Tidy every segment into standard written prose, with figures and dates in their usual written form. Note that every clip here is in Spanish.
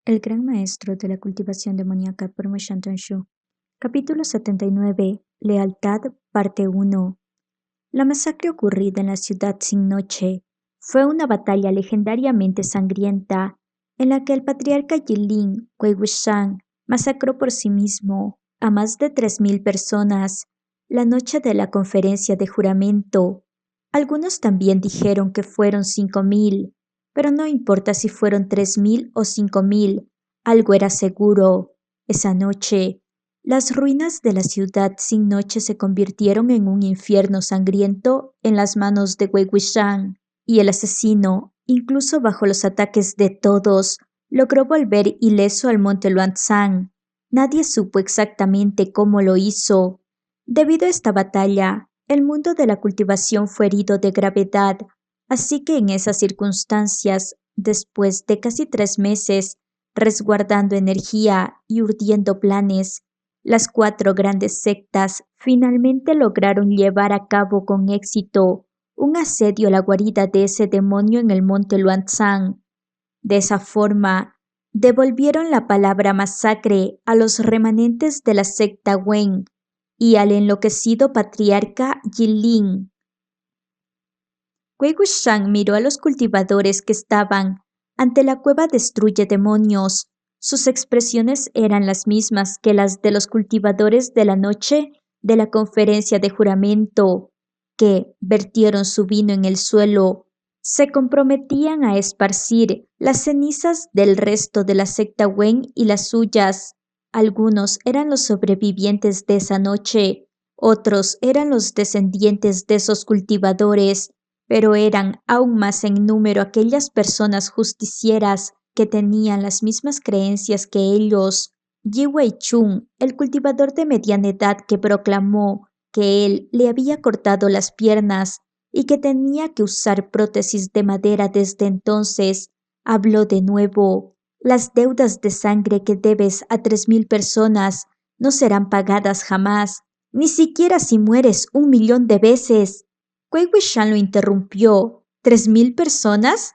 El gran maestro de la cultivación demoníaca por Mo Shantan-shu. Capítulo 79. Lealtad, parte 1. La masacre ocurrida en la ciudad sin noche fue una batalla legendariamente sangrienta en la que el patriarca Yilin, Wei Wuxian, masacró por sí mismo a más de 3.000 personas la noche de la conferencia de juramento. Algunos también dijeron que fueron 5.000, pero no importa si fueron 3.000 o 5.000, algo era seguro. Esa noche, las ruinas de la ciudad sin noche se convirtieron en un infierno sangriento en las manos de Wei Wuxian, y el asesino, incluso bajo los ataques de todos, logró volver ileso al monte Luanzang. Nadie supo exactamente cómo lo hizo. Debido a esta batalla, el mundo de la cultivación fue herido de gravedad, así que en esas circunstancias, después de casi 3 meses, resguardando energía y urdiendo planes, las 4 grandes sectas finalmente lograron llevar a cabo con éxito un asedio a la guarida de ese demonio en el monte Luanzang. De esa forma, devolvieron la palabra masacre a los remanentes de la secta Wen y al enloquecido patriarca Yilin. Wei Wuxian miró a los cultivadores que estaban ante la cueva Destruye Demonios. Sus expresiones eran las mismas que las de los cultivadores de la noche de la conferencia de juramento, que vertieron su vino en el suelo. Se comprometían a esparcir las cenizas del resto de la secta Wen y las suyas. Algunos eran los sobrevivientes de esa noche, otros eran los descendientes de esos cultivadores, pero eran aún más en número aquellas personas justicieras que tenían las mismas creencias que ellos. Yi Wei-chun, el cultivador de mediana edad que proclamó que él le había cortado las piernas y que tenía que usar prótesis de madera desde entonces, habló de nuevo. Las deudas de sangre que debes a 3.000 personas no serán pagadas jamás, ni siquiera si mueres 1.000.000 de veces. Wei Wuxian lo interrumpió. ¿3.000 personas?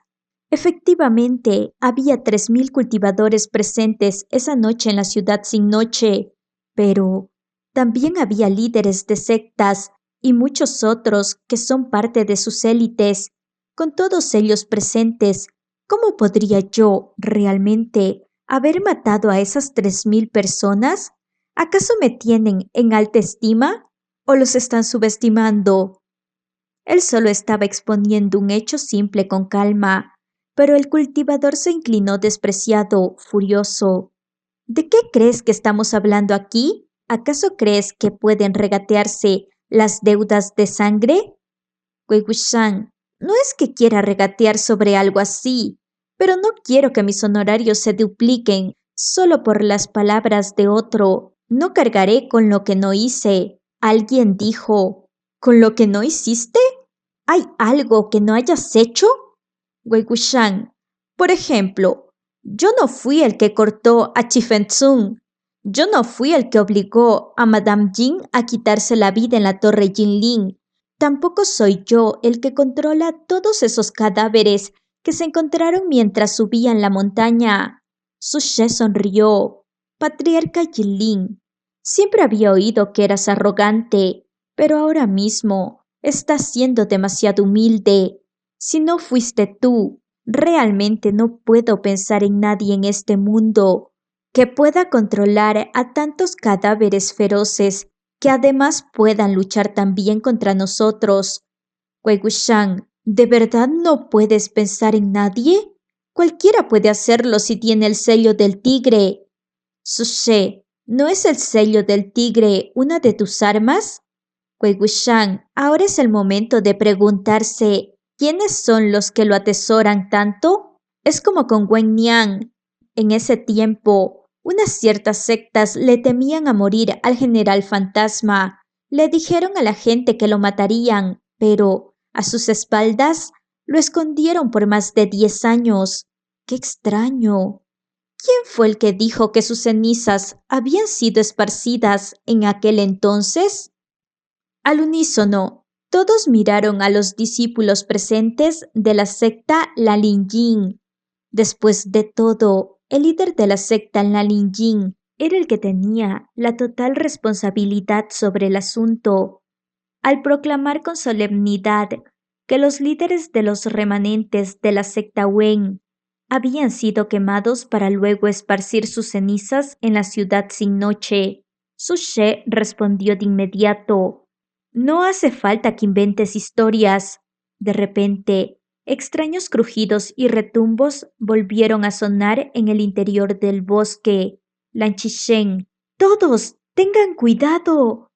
Efectivamente, había 3.000 cultivadores presentes esa noche en la ciudad sin noche, pero también había líderes de sectas y muchos otros que son parte de sus élites. Con todos ellos presentes, ¿cómo podría yo realmente haber matado a esas 3.000 personas? ¿Acaso me tienen en alta estima o los están subestimando? Él solo estaba exponiendo un hecho simple con calma, pero el cultivador se inclinó despreciado, furioso. ¿De qué crees que estamos hablando aquí? ¿Acaso crees que pueden regatearse las deudas de sangre? Wei Wuxian, no es que quiera regatear sobre algo así, pero no quiero que mis honorarios se dupliquen solo por las palabras de otro. No cargaré con lo que no hice. Alguien dijo, ¿con lo que no hiciste? ¿Hay algo que no hayas hecho? Wei Wuxian, por ejemplo, yo no fui el que cortó a Chifenzun. Yo no fui el que obligó a Madame Jin a quitarse la vida en la torre Jinlin. Tampoco soy yo el que controla todos esos cadáveres que se encontraron mientras subían la montaña. Su She sonrió. Patriarca Jinlin, siempre había oído que eras arrogante, pero ahora mismo estás siendo demasiado humilde. Si no fuiste tú, realmente no puedo pensar en nadie en este mundo que pueda controlar a tantos cadáveres feroces que además puedan luchar también contra nosotros. Wei Wuxian, ¿de verdad no puedes pensar en nadie? Cualquiera puede hacerlo si tiene el sello del tigre. Su She, ¿no es el sello del tigre una de tus armas? Wei Wuxian, ahora es el momento de preguntarse quiénes son los que lo atesoran tanto. Es como con Wen Niang. En ese tiempo, unas ciertas sectas le temían a morir al general fantasma. Le dijeron a la gente que lo matarían, pero a sus espaldas lo escondieron por más de 10 años. ¡Qué extraño! ¿Quién fue el que dijo que sus cenizas habían sido esparcidas en aquel entonces? Al unísono, todos miraron a los discípulos presentes de la secta Lalin Yin. Después de todo, el líder de la secta Nalin Jin era el que tenía la total responsabilidad sobre el asunto. Al proclamar con solemnidad que los líderes de los remanentes de la secta Wen habían sido quemados para luego esparcir sus cenizas en la ciudad sin noche, Su She respondió de inmediato: «No hace falta que inventes historias». De repente, extraños crujidos y retumbos volvieron a sonar en el interior del bosque. Lan Chishen: «¡Todos! ¡Tengan cuidado!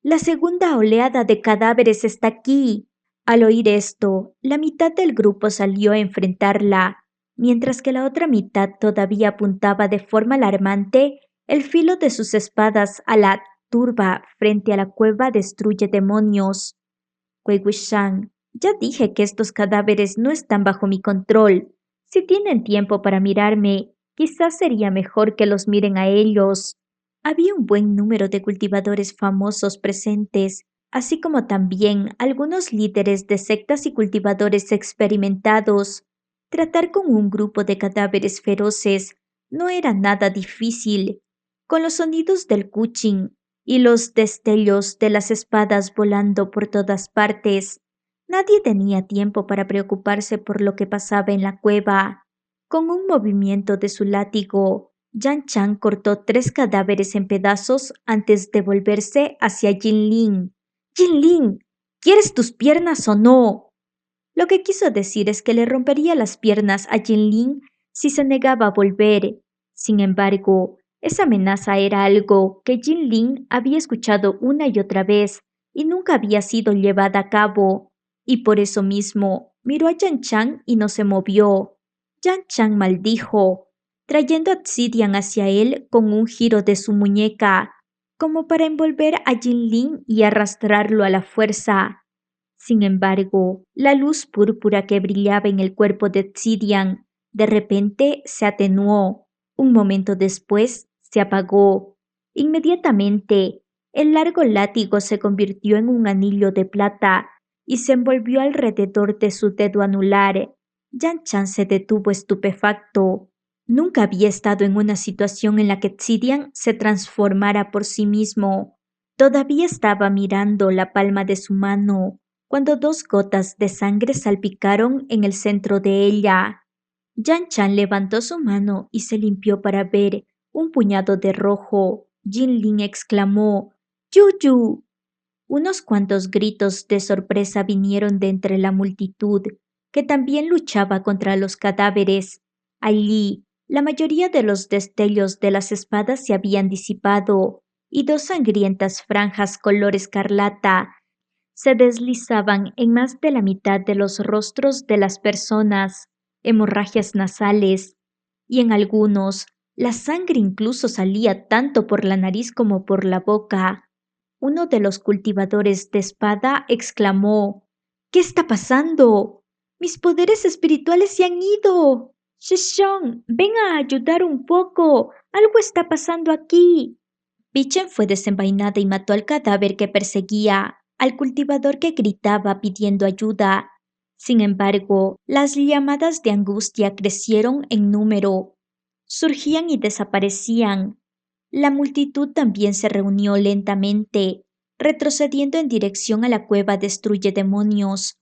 La segunda oleada de cadáveres está aquí». Al oír esto, la mitad del grupo salió a enfrentarla, mientras que la otra mitad todavía apuntaba de forma alarmante el filo de sus espadas a la turba frente a la cueva destruye demonios. Wei Wuxian: «Ya dije que estos cadáveres no están bajo mi control. Si tienen tiempo para mirarme, quizás sería mejor que los miren a ellos». Había un buen número de cultivadores famosos presentes, así como también algunos líderes de sectas y cultivadores experimentados. Tratar con un grupo de cadáveres feroces no era nada difícil. Con los sonidos del kuchin y los destellos de las espadas volando por todas partes, nadie tenía tiempo para preocuparse por lo que pasaba en la cueva. Con un movimiento de su látigo, Yan Chan cortó 3 cadáveres en pedazos antes de volverse hacia Jin Lin. «Jin Lin, ¿quieres tus piernas o no?». Lo que quiso decir es que le rompería las piernas a Jin Lin si se negaba a volver. Sin embargo, esa amenaza era algo que Jin Lin había escuchado una y otra vez y nunca había sido llevada a cabo, y por eso mismo miró a Yan Chan y no se movió. Yan Chan maldijo, trayendo a Obsidian hacia él con un giro de su muñeca, como para envolver a Jin Lin y arrastrarlo a la fuerza. Sin embargo, la luz púrpura que brillaba en el cuerpo de Obsidian de repente se atenuó. Un momento después se apagó. Inmediatamente, el largo látigo se convirtió en un anillo de plata y se envolvió alrededor de su dedo anular. Yan Chan se detuvo estupefacto. Nunca había estado en una situación en la que Obsidian se transformara por sí mismo. Todavía estaba mirando la palma de su mano cuando 2 gotas de sangre salpicaron en el centro de ella. Yan Chan levantó su mano y se limpió para ver un puñado de rojo. Jin Lin exclamó: «¡Yuyu!». Unos cuantos gritos de sorpresa vinieron de entre la multitud, que también luchaba contra los cadáveres. Allí, la mayoría de los destellos de las espadas se habían disipado, y 2 sangrientas franjas color escarlata se deslizaban en más de la mitad de los rostros de las personas, hemorragias nasales, y en algunos la sangre incluso salía tanto por la nariz como por la boca. Uno de los cultivadores de espada exclamó: «¿Qué está pasando? ¡Mis poderes espirituales se han ido! Shishong, ven a ayudar un poco. Algo está pasando aquí». Pichen fue desenvainada y mató al cadáver que perseguía, al cultivador que gritaba pidiendo ayuda. Sin embargo, las llamadas de angustia crecieron en número. Surgían y desaparecían. La multitud también se reunió lentamente, retrocediendo en dirección a la cueva destruye demonios.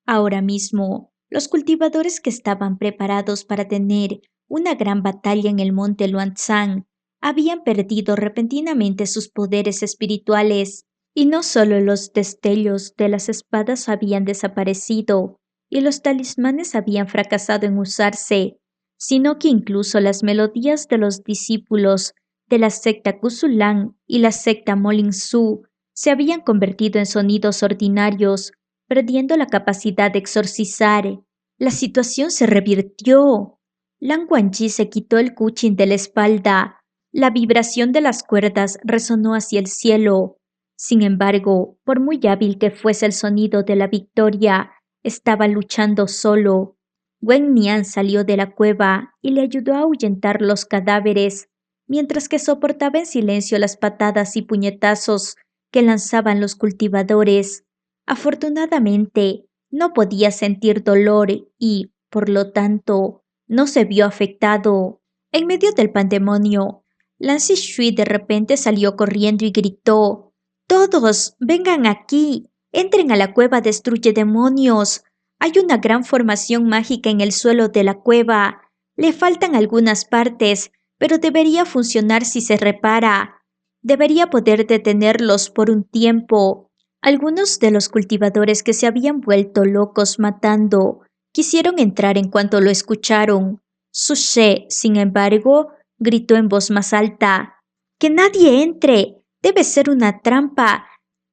Ahora mismo, los cultivadores que estaban preparados para tener una gran batalla en el monte Luanzang habían perdido repentinamente sus poderes espirituales, y no solo los destellos de las espadas habían desaparecido y los talismanes habían fracasado en usarse, sino que incluso las melodías de los discípulos de la secta Kusulan y la secta Molinsu se habían convertido en sonidos ordinarios, perdiendo la capacidad de exorcizar. La situación se revirtió. Lan Wangji se quitó el kuchin de la espalda. La vibración de las cuerdas resonó hacia el cielo. Sin embargo, por muy hábil que fuese el sonido de la victoria, estaba luchando solo. Wen Nian salió de la cueva y le ayudó a ahuyentar los cadáveres, mientras que soportaba en silencio las patadas y puñetazos que lanzaban los cultivadores. Afortunadamente, no podía sentir dolor y, por lo tanto, no se vio afectado. En medio del pandemonio, Lan Zixue de repente salió corriendo y gritó: «¡Todos, vengan aquí! ¡Entren a la cueva destruye demonios! Hay una gran formación mágica en el suelo de la cueva. Le faltan algunas partes, pero debería funcionar si se repara. Debería poder detenerlos por un tiempo». Algunos de los cultivadores que se habían vuelto locos matando quisieron entrar en cuanto lo escucharon. Su She, sin embargo, gritó en voz más alta: «¡Que nadie entre! Debe ser una trampa.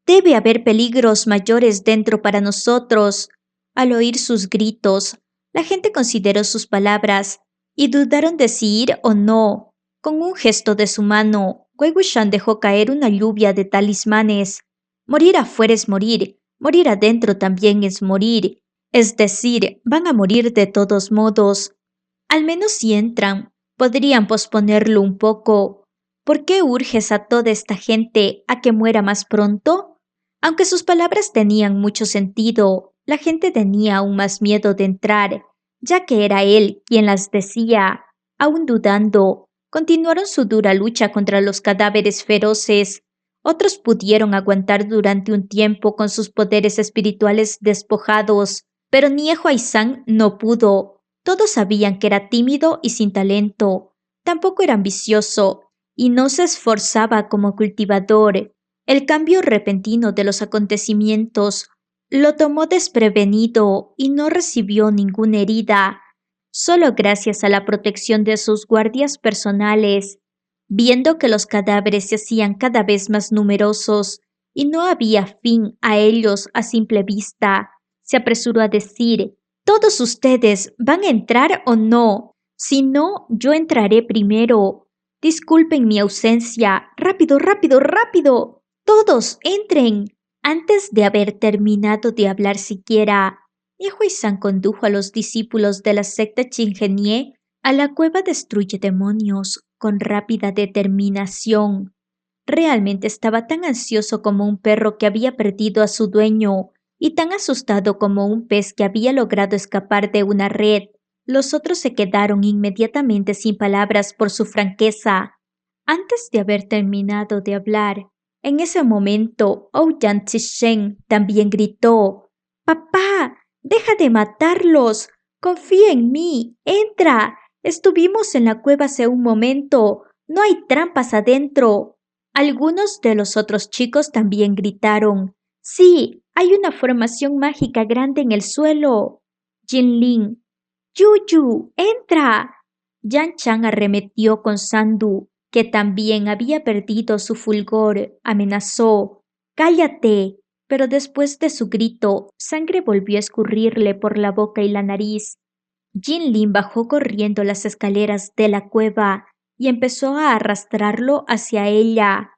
Debe haber peligros mayores dentro para nosotros». Al oír sus gritos, la gente consideró sus palabras y dudaron de si ir o no. Con un gesto de su mano, Wei Wuxian dejó caer una lluvia de talismanes. Morir afuera es morir, morir adentro también es morir. Es decir, van a morir de todos modos. Al menos si entran, podrían posponerlo un poco. ¿Por qué urges a toda esta gente a que muera más pronto? Aunque sus palabras tenían mucho sentido, la gente tenía aún más miedo de entrar, ya que era él quien las decía. Aún dudando, continuaron su dura lucha contra los cadáveres feroces. Otros pudieron aguantar durante un tiempo con sus poderes espirituales despojados, pero Nie Huaizhan no pudo. Todos sabían que era tímido y sin talento. Tampoco era ambicioso y no se esforzaba como cultivador. El cambio repentino de los acontecimientos lo tomó desprevenido y no recibió ninguna herida, solo gracias a la protección de sus guardias personales. Viendo que los cadáveres se hacían cada vez más numerosos y no había fin a ellos a simple vista, se apresuró a decir: «¿Todos ustedes van a entrar o no? Si no, yo entraré primero. Disculpen mi ausencia. Rápido, rápido, rápido. Todos, entren». Antes de haber terminado de hablar siquiera, Nie Huaizhan condujo a los discípulos de la secta Qingenie a la cueva destruye demonios con rápida determinación. Realmente estaba tan ansioso como un perro que había perdido a su dueño y tan asustado como un pez que había logrado escapar de una red. Los otros se quedaron inmediatamente sin palabras por su franqueza. Antes de haber terminado de hablar, en ese momento, Ouyang Zhisheng también gritó: «¡Papá! ¡Deja de matarlos! ¡Confía en mí! ¡Entra! Estuvimos en la cueva hace un momento. No hay trampas adentro». Algunos de los otros chicos también gritaron: «Sí, hay una formación mágica grande en el suelo». Jinlin: «Yuyu, entra». Yan Chan arremetió con Sandu, que también había perdido su fulgor. Amenazó: «¡Cállate!». Pero después de su grito, sangre volvió a escurrirle por la boca y la nariz. Jinlin bajó corriendo las escaleras de la cueva y empezó a arrastrarlo hacia ella.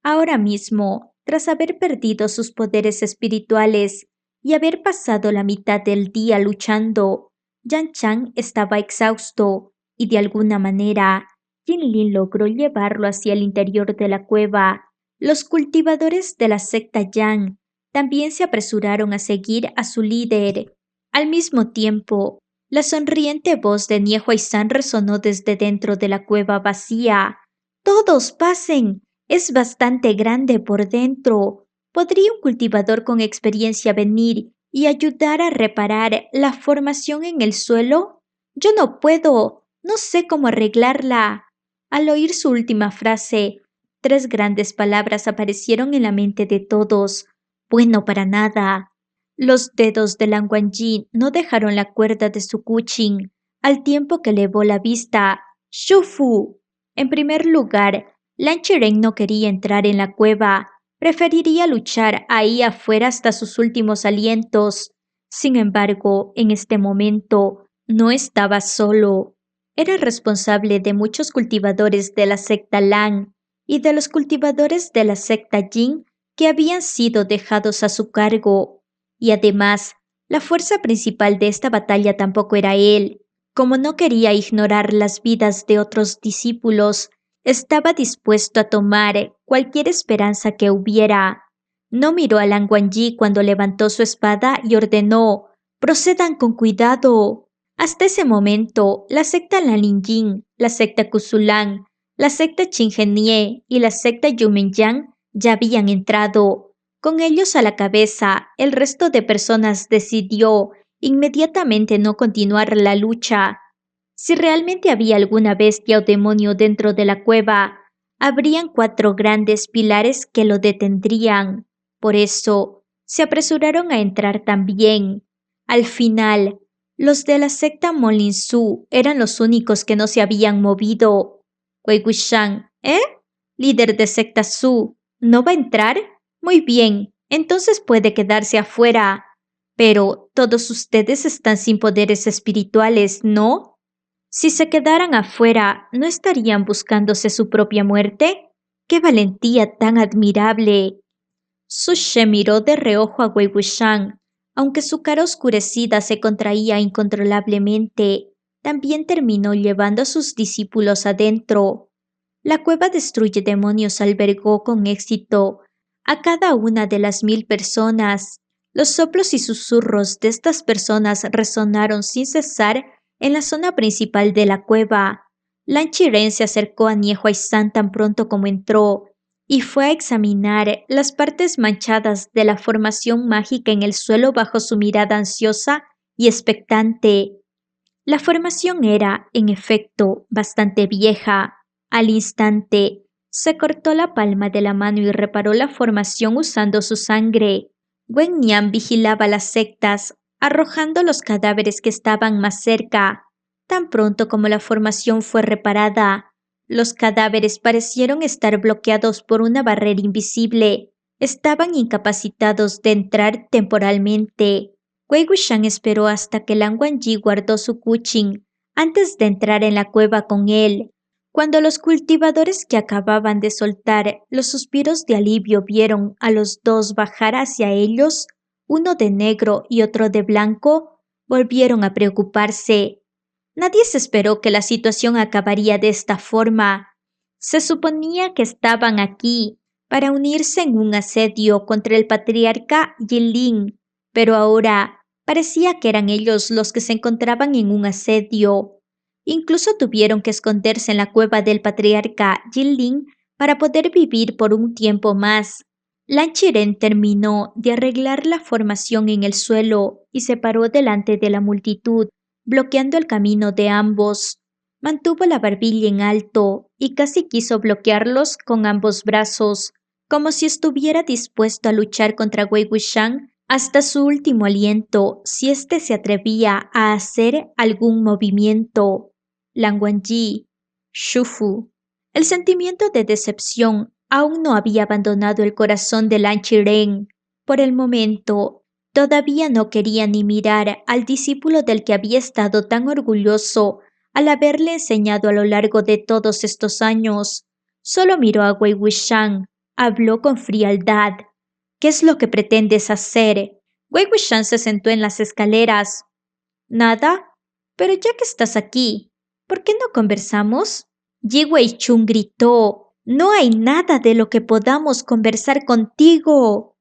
Ahora mismo, tras haber perdido sus poderes espirituales y haber pasado la mitad del día luchando, Yan Chan estaba exhausto y de alguna manera Jinlin logró llevarlo hacia el interior de la cueva. Los cultivadores de la secta Yang también se apresuraron a seguir a su líder. Al mismo tiempo, la sonriente voz de Nie Huaizhan resonó desde dentro de la cueva vacía. «¡Todos pasen! Es bastante grande por dentro. ¿Podría un cultivador con experiencia venir y ayudar a reparar la formación en el suelo? Yo no puedo. No sé cómo arreglarla». Al oír su última frase, 3 grandes palabras aparecieron en la mente de todos: «Bueno para nada». Los dedos de Lan Wangji no dejaron la cuerda de su kuchin, al tiempo que elevó la vista. «¡Shufu!». En primer lugar, Lan Qiren no quería entrar en la cueva, preferiría luchar ahí afuera hasta sus últimos alientos. Sin embargo, en este momento, no estaba solo. Era responsable de muchos cultivadores de la secta Lan y de los cultivadores de la secta Jin que habían sido dejados a su cargo. Y además, la fuerza principal de esta batalla tampoco era él. Como no quería ignorar las vidas de otros discípulos, estaba dispuesto a tomar cualquier esperanza que hubiera. No miró a Lan Wangji cuando levantó su espada y ordenó: «¡Procedan con cuidado!». Hasta ese momento, la secta Laninjin, la secta Kusulan, la secta Chingenie y la secta Yumenyang ya habían entrado. Con ellos a la cabeza, el resto de personas decidió inmediatamente no continuar la lucha. Si realmente había alguna bestia o demonio dentro de la cueva, habrían 4 grandes pilares que lo detendrían. Por eso, se apresuraron a entrar también. Al final, los de la secta Molinsu eran los únicos que no se habían movido. Wei Wuxian, ¿eh? Líder de secta Su, ¿no va a entrar? Muy bien, entonces puede quedarse afuera. Pero todos ustedes están sin poderes espirituales, ¿no? Si se quedaran afuera, ¿no estarían buscándose su propia muerte? ¡Qué valentía tan admirable! Su She miró de reojo a Wei Wuxian. Aunque su cara oscurecida se contraía incontrolablemente, también terminó llevando a sus discípulos adentro. La cueva destruye demonios albergó con éxito a cada una de las 1000 personas. Los soplos y susurros de estas personas resonaron sin cesar en la zona principal de la cueva. Lan Qiren se acercó a Nie Huaizhan tan pronto como entró y fue a examinar las partes manchadas de la formación mágica en el suelo bajo su mirada ansiosa y expectante. La formación era, en efecto, bastante vieja. Al instante, se cortó la palma de la mano y reparó la formación usando su sangre. Wen Nian vigilaba las sectas, arrojando los cadáveres que estaban más cerca. Tan pronto como la formación fue reparada, los cadáveres parecieron estar bloqueados por una barrera invisible. Estaban incapacitados de entrar temporalmente. Wei Wuxian esperó hasta que Lan Wangji guardó su kuchin antes de entrar en la cueva con él. Cuando los cultivadores que acababan de soltar los suspiros de alivio vieron a los dos bajar hacia ellos, uno de negro y otro de blanco, volvieron a preocuparse. Nadie se esperó que la situación acabaría de esta forma. Se suponía que estaban aquí para unirse en un asedio contra el patriarca Yilin, pero ahora parecía que eran ellos los que se encontraban en un asedio. Incluso tuvieron que esconderse en la cueva del patriarca Yilin para poder vivir por un tiempo más. Lan Qiren terminó de arreglar la formación en el suelo y se paró delante de la multitud, bloqueando el camino de ambos. Mantuvo la barbilla en alto y casi quiso bloquearlos con ambos brazos, como si estuviera dispuesto a luchar contra Wei Wuxian hasta su último aliento si éste se atrevía a hacer algún movimiento. Lan Wangji, Shufu. El sentimiento de decepción aún no había abandonado el corazón de Lan Qiren. Por el momento, todavía no quería ni mirar al discípulo del que había estado tan orgulloso al haberle enseñado a lo largo de todos estos años. Solo miró a Wei Wuxian, habló con frialdad. ¿Qué es lo que pretendes hacer? Wei Wuxian se sentó en las escaleras. Nada, pero ya que estás aquí, ¿por qué no conversamos? Yi Weichun gritó. No hay nada de lo que podamos conversar contigo.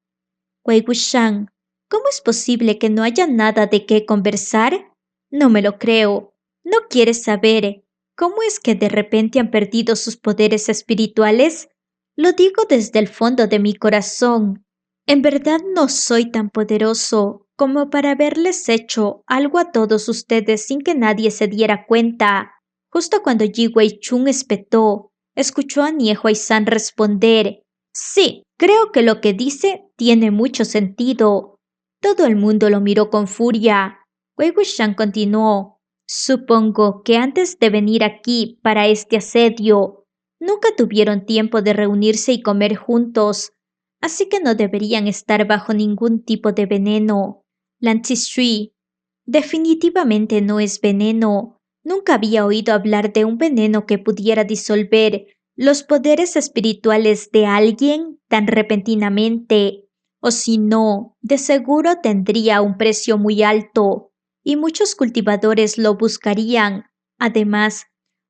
Wei Wuxian, ¿cómo es posible que no haya nada de qué conversar? No me lo creo. ¿No quieres saber cómo es que de repente han perdido sus poderes espirituales? Lo digo desde el fondo de mi corazón. En verdad no soy tan poderoso como para haberles hecho algo a todos ustedes sin que nadie se diera cuenta. Justo cuando Yi Weichun espetó, escuchó a Nie Huaizhan responder. Sí, creo que lo que dice tiene mucho sentido. Todo el mundo lo miró con furia. Wei Wuxian continuó. Supongo que antes de venir aquí para este asedio, nunca tuvieron tiempo de reunirse y comer juntos, así que no deberían estar bajo ningún tipo de veneno. Lan Zhishui, definitivamente no es veneno. Nunca había oído hablar de un veneno que pudiera disolver los poderes espirituales de alguien tan repentinamente, o si no, de seguro tendría un precio muy alto, y muchos cultivadores lo buscarían. Además,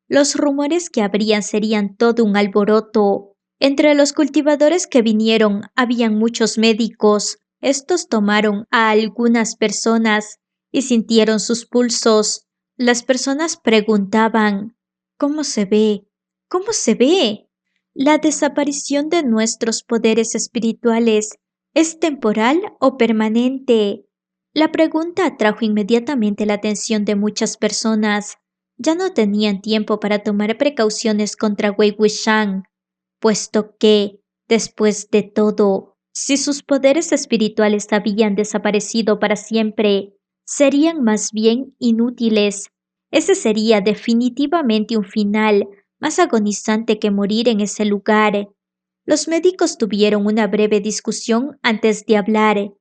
los rumores que habrían serían todo un alboroto. Entre los cultivadores que vinieron habían muchos médicos. Estos tomaron a algunas personas y sintieron sus pulsos. Las personas preguntaban, ¿cómo se ve? ¿Cómo se ve? ¿La desaparición de nuestros poderes espirituales es temporal o permanente? La pregunta atrajo inmediatamente la atención de muchas personas. Ya no tenían tiempo para tomar precauciones contra Wei Wuxian, puesto que, después de todo, si sus poderes espirituales habían desaparecido para siempre, serían más bien inútiles. Ese sería definitivamente un final más agonizante que morir en ese lugar. Los médicos tuvieron una breve discusión antes de hablar.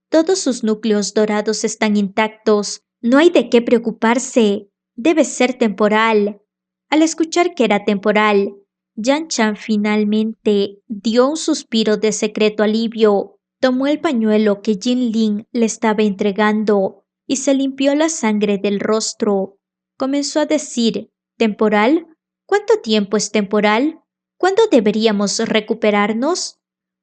Todos sus núcleos dorados están intactos. No hay de qué preocuparse. Debe ser temporal. Al escuchar que era temporal, Yan Chan finalmente dio un suspiro de secreto alivio, tomó el pañuelo que Jin Ling le estaba entregando y se limpió la sangre del rostro. Comenzó a decir, ¿temporal? ¿Cuánto tiempo es temporal? ¿Cuándo deberíamos recuperarnos?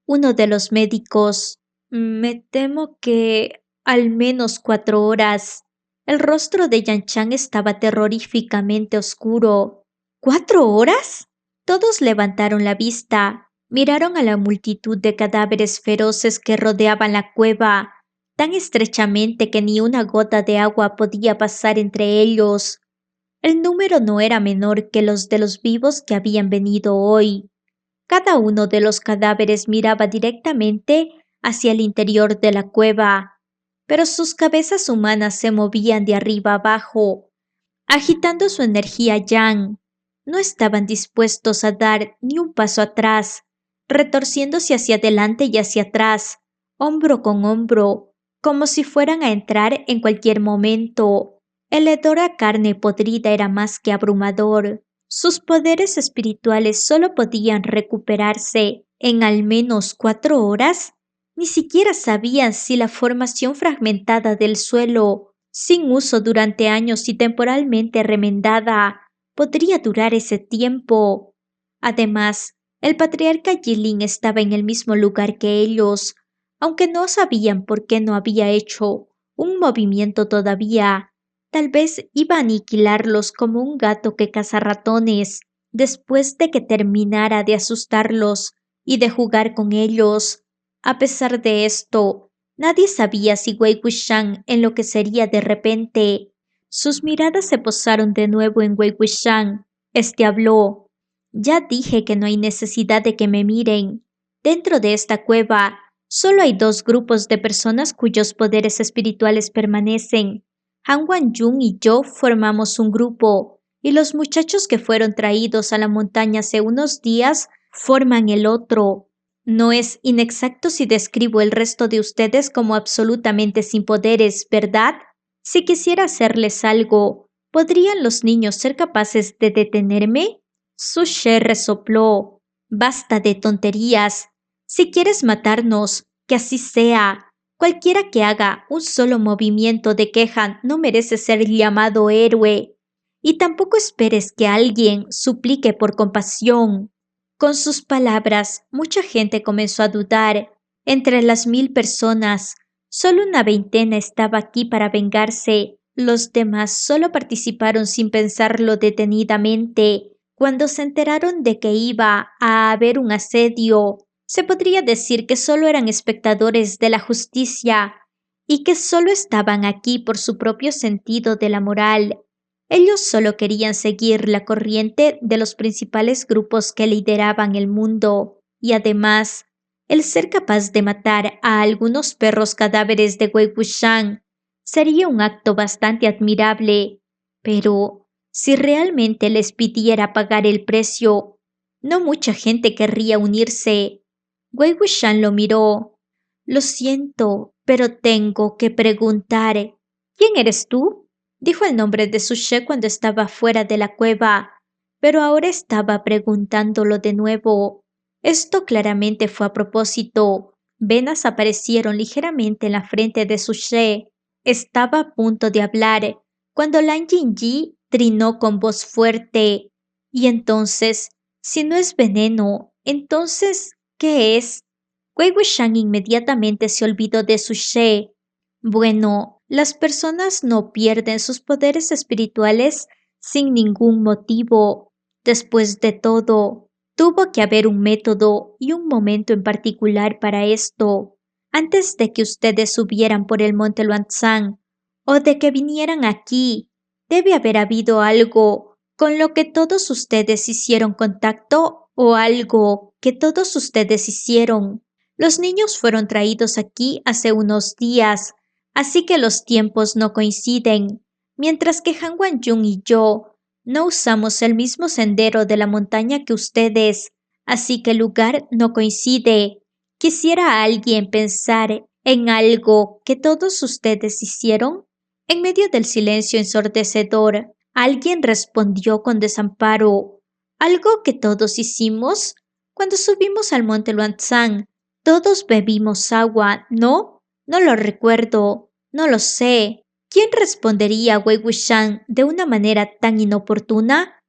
Uno de los médicos, me temo que al menos 4 horas. El rostro de Yan Chan estaba terroríficamente oscuro. ¿4 horas? Todos levantaron la vista, miraron a la multitud de cadáveres feroces que rodeaban la cueva, tan estrechamente que ni una gota de agua podía pasar entre ellos. El número no era menor que los de los vivos que habían venido hoy. Cada uno de los cadáveres miraba directamente hacia el interior de la cueva, pero sus cabezas humanas se movían de arriba abajo, agitando su energía yang. No estaban dispuestos a dar ni un paso atrás, retorciéndose hacia adelante y hacia atrás, hombro con hombro, como si fueran a entrar en cualquier momento. El hedor a carne podrida era más que abrumador. Sus poderes espirituales solo podían recuperarse en al menos 4 horas. Ni siquiera sabían si la formación fragmentada del suelo, sin uso durante años y temporalmente remendada, podría durar ese tiempo. Además, el patriarca Yilin estaba en el mismo lugar que ellos, aunque no sabían por qué no había hecho un movimiento todavía. Tal vez iba a aniquilarlos como un gato que caza ratones, después de que terminara de asustarlos y de jugar con ellos. A pesar de esto, nadie sabía si Wei Wuxian enloquecería de repente. Sus miradas se posaron de nuevo en Wei Wuxian. Este habló. Ya dije que no hay necesidad de que me miren. Dentro de esta cueva, solo hay 2 grupos de personas cuyos poderes espirituales permanecen. Han Wan-jun y yo formamos un grupo, y los muchachos que fueron traídos a la montaña hace unos días forman el otro. No es inexacto si describo el resto de ustedes como absolutamente sin poderes, ¿verdad? Si quisiera hacerles algo, ¿podrían los niños ser capaces de detenerme? Su-she resopló. Basta de tonterías. Si quieres matarnos, que así sea. Cualquiera que haga un solo movimiento de queja no merece ser llamado héroe. Y tampoco esperes que alguien suplique por compasión. Con sus palabras, mucha gente comenzó a dudar. Entre las 1000 personas, solo una veintena estaba aquí para vengarse. Los demás solo participaron sin pensarlo detenidamente. Cuando se enteraron de que iba a haber un asedio, se podría decir que solo eran espectadores de la justicia y que solo estaban aquí por su propio sentido de la moral. Ellos solo querían seguir la corriente de los principales grupos que lideraban el mundo, y además, el ser capaz de matar a algunos perros cadáveres de Wei Wuxian sería un acto bastante admirable. Pero, si realmente les pidiera pagar el precio, no mucha gente querría unirse. Wei Wuxian lo miró. Lo siento, pero tengo que preguntar. ¿Quién eres tú? Dijo el nombre de Su-she cuando estaba fuera de la cueva, pero ahora estaba preguntándolo de nuevo. Esto claramente fue a propósito. Venas aparecieron ligeramente en la frente de Su-she. Estaba a punto de hablar cuando Lan Yingyi trinó con voz fuerte. Y entonces, si no es veneno, entonces, ¿qué es? Wei Wuxian inmediatamente se olvidó de Su-she. Bueno, Las personas no pierden sus poderes espirituales sin ningún motivo. Después de todo, tuvo que haber un método y un momento en particular para esto. Antes de que ustedes subieran por el monte Luanzang o de que vinieran aquí, debe haber habido algo con lo que todos ustedes hicieron contacto o algo que todos ustedes hicieron. Los niños fueron traídos aquí hace unos días, así que los tiempos no coinciden, mientras que Han Wan-jung y yo no usamos el mismo sendero de la montaña que ustedes, así que el lugar no coincide. ¿Quisiera alguien pensar en algo que todos ustedes hicieron? En medio del silencio ensordecedor, alguien respondió con desamparo. ¿Algo que todos hicimos? Cuando subimos al monte Luanzang, todos bebimos agua, ¿no? No lo recuerdo, no lo sé. ¿Quién respondería a Wei Wuxian de una manera tan inoportuna?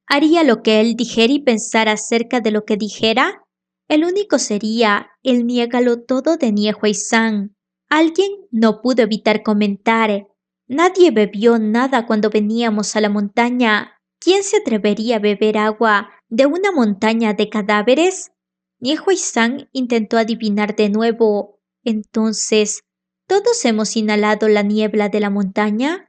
¿Haría lo que él dijera y pensara acerca de lo que dijera? El único sería el niégalo todo de Nie Huizan. Alguien no pudo evitar comentar. Nadie bebió nada cuando veníamos a la montaña. ¿Quién se atrevería a beber agua de una montaña de cadáveres? Nie Huizan intentó adivinar de nuevo. Entonces, ¿todos hemos inhalado la niebla de la montaña?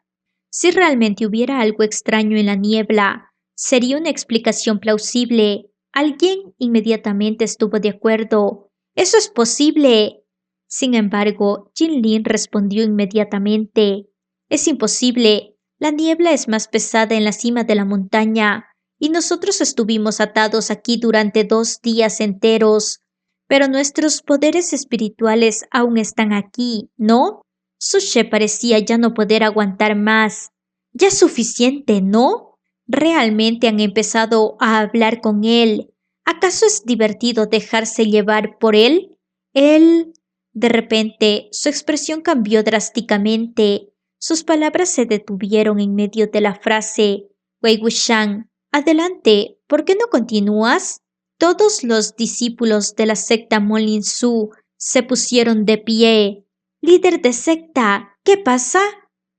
Si realmente hubiera algo extraño en la niebla, sería una explicación plausible. Alguien inmediatamente estuvo de acuerdo. Eso es posible. Sin embargo, Jin Lin respondió inmediatamente. Es imposible. La niebla es más pesada en la cima de la montaña, y nosotros estuvimos atados aquí durante 2 días enteros. Pero nuestros poderes espirituales aún están aquí, ¿no? Sushe parecía ya no poder aguantar más. Ya es suficiente, ¿no? Realmente han empezado a hablar con él. ¿Acaso es divertido dejarse llevar por él? Él... De repente, su expresión cambió drásticamente. Sus palabras se detuvieron en medio de la frase. Wei Wuxian, adelante, ¿por qué no continúas? Todos los discípulos de la secta Molinsu se pusieron de pie. Líder de secta, ¿qué pasa?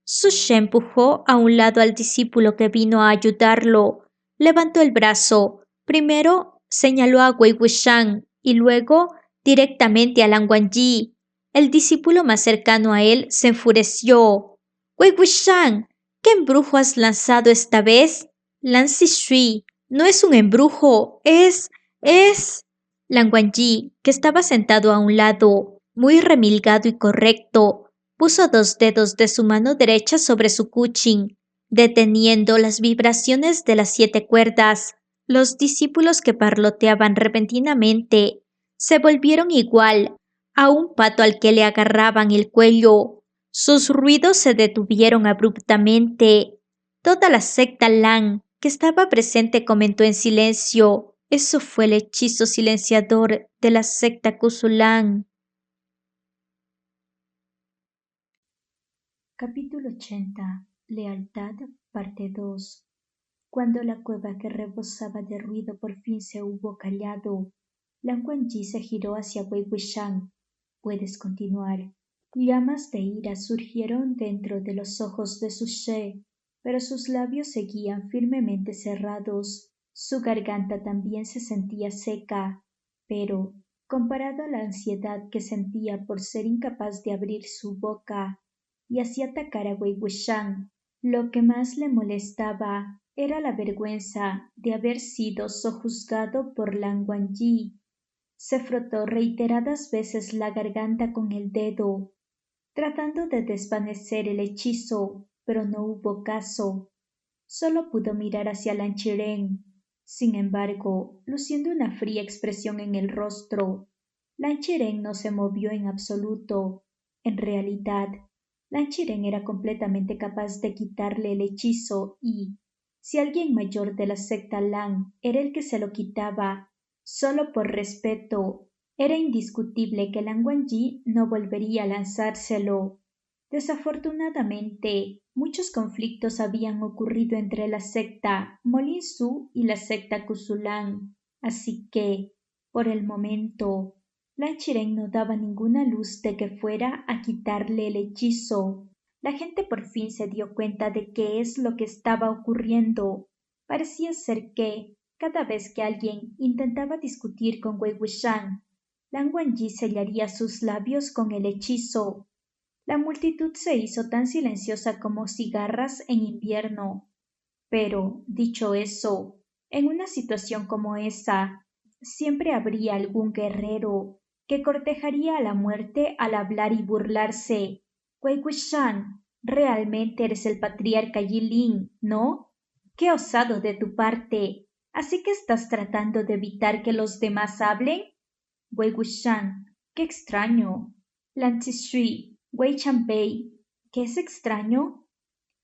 Sushe empujó a un lado al discípulo que vino a ayudarlo. Levantó el brazo. Primero señaló a Wei Wuxian y luego directamente a Lan Wangji. El discípulo más cercano a él se enfureció. Wei Wuxian, ¿qué embrujo has lanzado esta vez? Lan Zixi, no es un embrujo, es... Lan Wangji, que estaba sentado a un lado, muy remilgado y correcto, puso 2 dedos de su mano derecha sobre su kuchin, deteniendo las vibraciones de las 7 cuerdas. Los discípulos que parloteaban repentinamente se volvieron igual a un pato al que le agarraban el cuello. Sus ruidos se detuvieron abruptamente. Toda la secta Lan que estaba presente comentó en silencio. Eso fue el hechizo silenciador de la secta Kusulan. Capítulo 80. Lealtad, parte 2. Cuando la cueva que rebosaba de ruido por fin se hubo callado, Lan Wangji se giró hacia Wei Wuxian. Puedes continuar. Llamas de ira surgieron dentro de los ojos de Sushe, pero sus labios seguían firmemente cerrados. Su garganta también se sentía seca, pero, comparado a la ansiedad que sentía por ser incapaz de abrir su boca y así atacar a Wei Wuxian, lo que más le molestaba era la vergüenza de haber sido sojuzgado por Lan Wangji. Se frotó reiteradas veces la garganta con el dedo, tratando de desvanecer el hechizo, pero no hubo caso. Solo pudo mirar hacia Lan Qiren. Sin embargo, luciendo una fría expresión en el rostro, Lan Qiren no se movió en absoluto. En realidad, Lan Qiren era completamente capaz de quitarle el hechizo y, si alguien mayor de la secta Lan era el que se lo quitaba, solo por respeto, era indiscutible que Lan Wangji no volvería a lanzárselo. Desafortunadamente, muchos conflictos habían ocurrido entre la secta Molinsu y la secta Kusulan, así que, por el momento, Lan Qiren no daba ninguna luz de que fuera a quitarle el hechizo. La gente por fin se dio cuenta de qué es lo que estaba ocurriendo. Parecía ser que, cada vez que alguien intentaba discutir con Wei Wuxian, Lan Wangji sellaría sus labios con el hechizo. La multitud se hizo tan silenciosa como cigarras en invierno. Pero, dicho eso, en una situación como esa, siempre habría algún guerrero que cortejaría a la muerte al hablar y burlarse. Wei Wuxian, realmente eres el patriarca Yilin, ¿no? Qué osado de tu parte. ¿Así que estás tratando de evitar que los demás hablen? Wei Wuxian, qué extraño. Lan Zhishui, Wei Chanpei, ¿qué es extraño?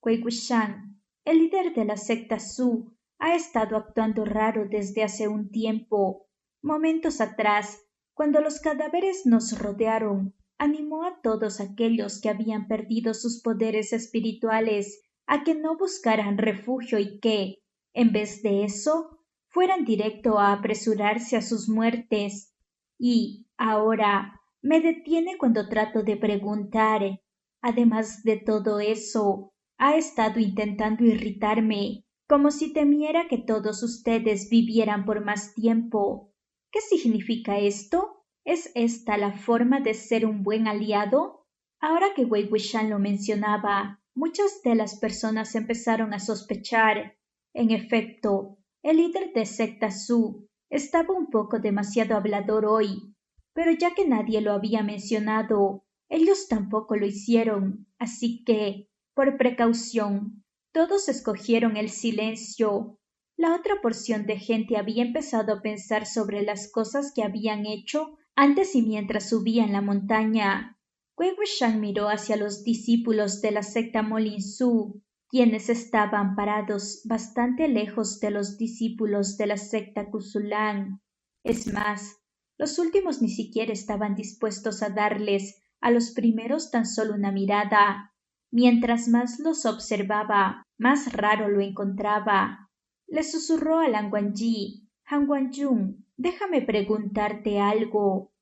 Wei Wuxian, el líder de la secta Su, ha estado actuando raro desde hace un tiempo. Momentos atrás, cuando los cadáveres nos rodearon, animó a todos aquellos que habían perdido sus poderes espirituales a que no buscaran refugio y que, en vez de eso, fueran directo a apresurarse a sus muertes. Y, ahora, me detiene cuando trato de preguntar. Además de todo eso, ha estado intentando irritarme, como si temiera que todos ustedes vivieran por más tiempo. ¿Qué significa esto? ¿Es esta la forma de ser un buen aliado? Ahora que Wei Wuxian lo mencionaba, muchas de las personas empezaron a sospechar. En efecto, el líder de secta Su estaba un poco demasiado hablador hoy, pero ya que nadie lo había mencionado, ellos tampoco lo hicieron, así que, por precaución, todos escogieron el silencio. La otra porción de gente había empezado a pensar sobre las cosas que habían hecho antes y mientras subían la montaña. Wei Wuxian miró hacia los discípulos de la secta Molinsu, quienes estaban parados bastante lejos de los discípulos de la secta Kusulan. Es más, los últimos ni siquiera estaban dispuestos a darles a los primeros tan solo una mirada. Mientras más los observaba, más raro lo encontraba. Le susurró a Lan Wangji: Han Wanjun, déjame preguntarte algo.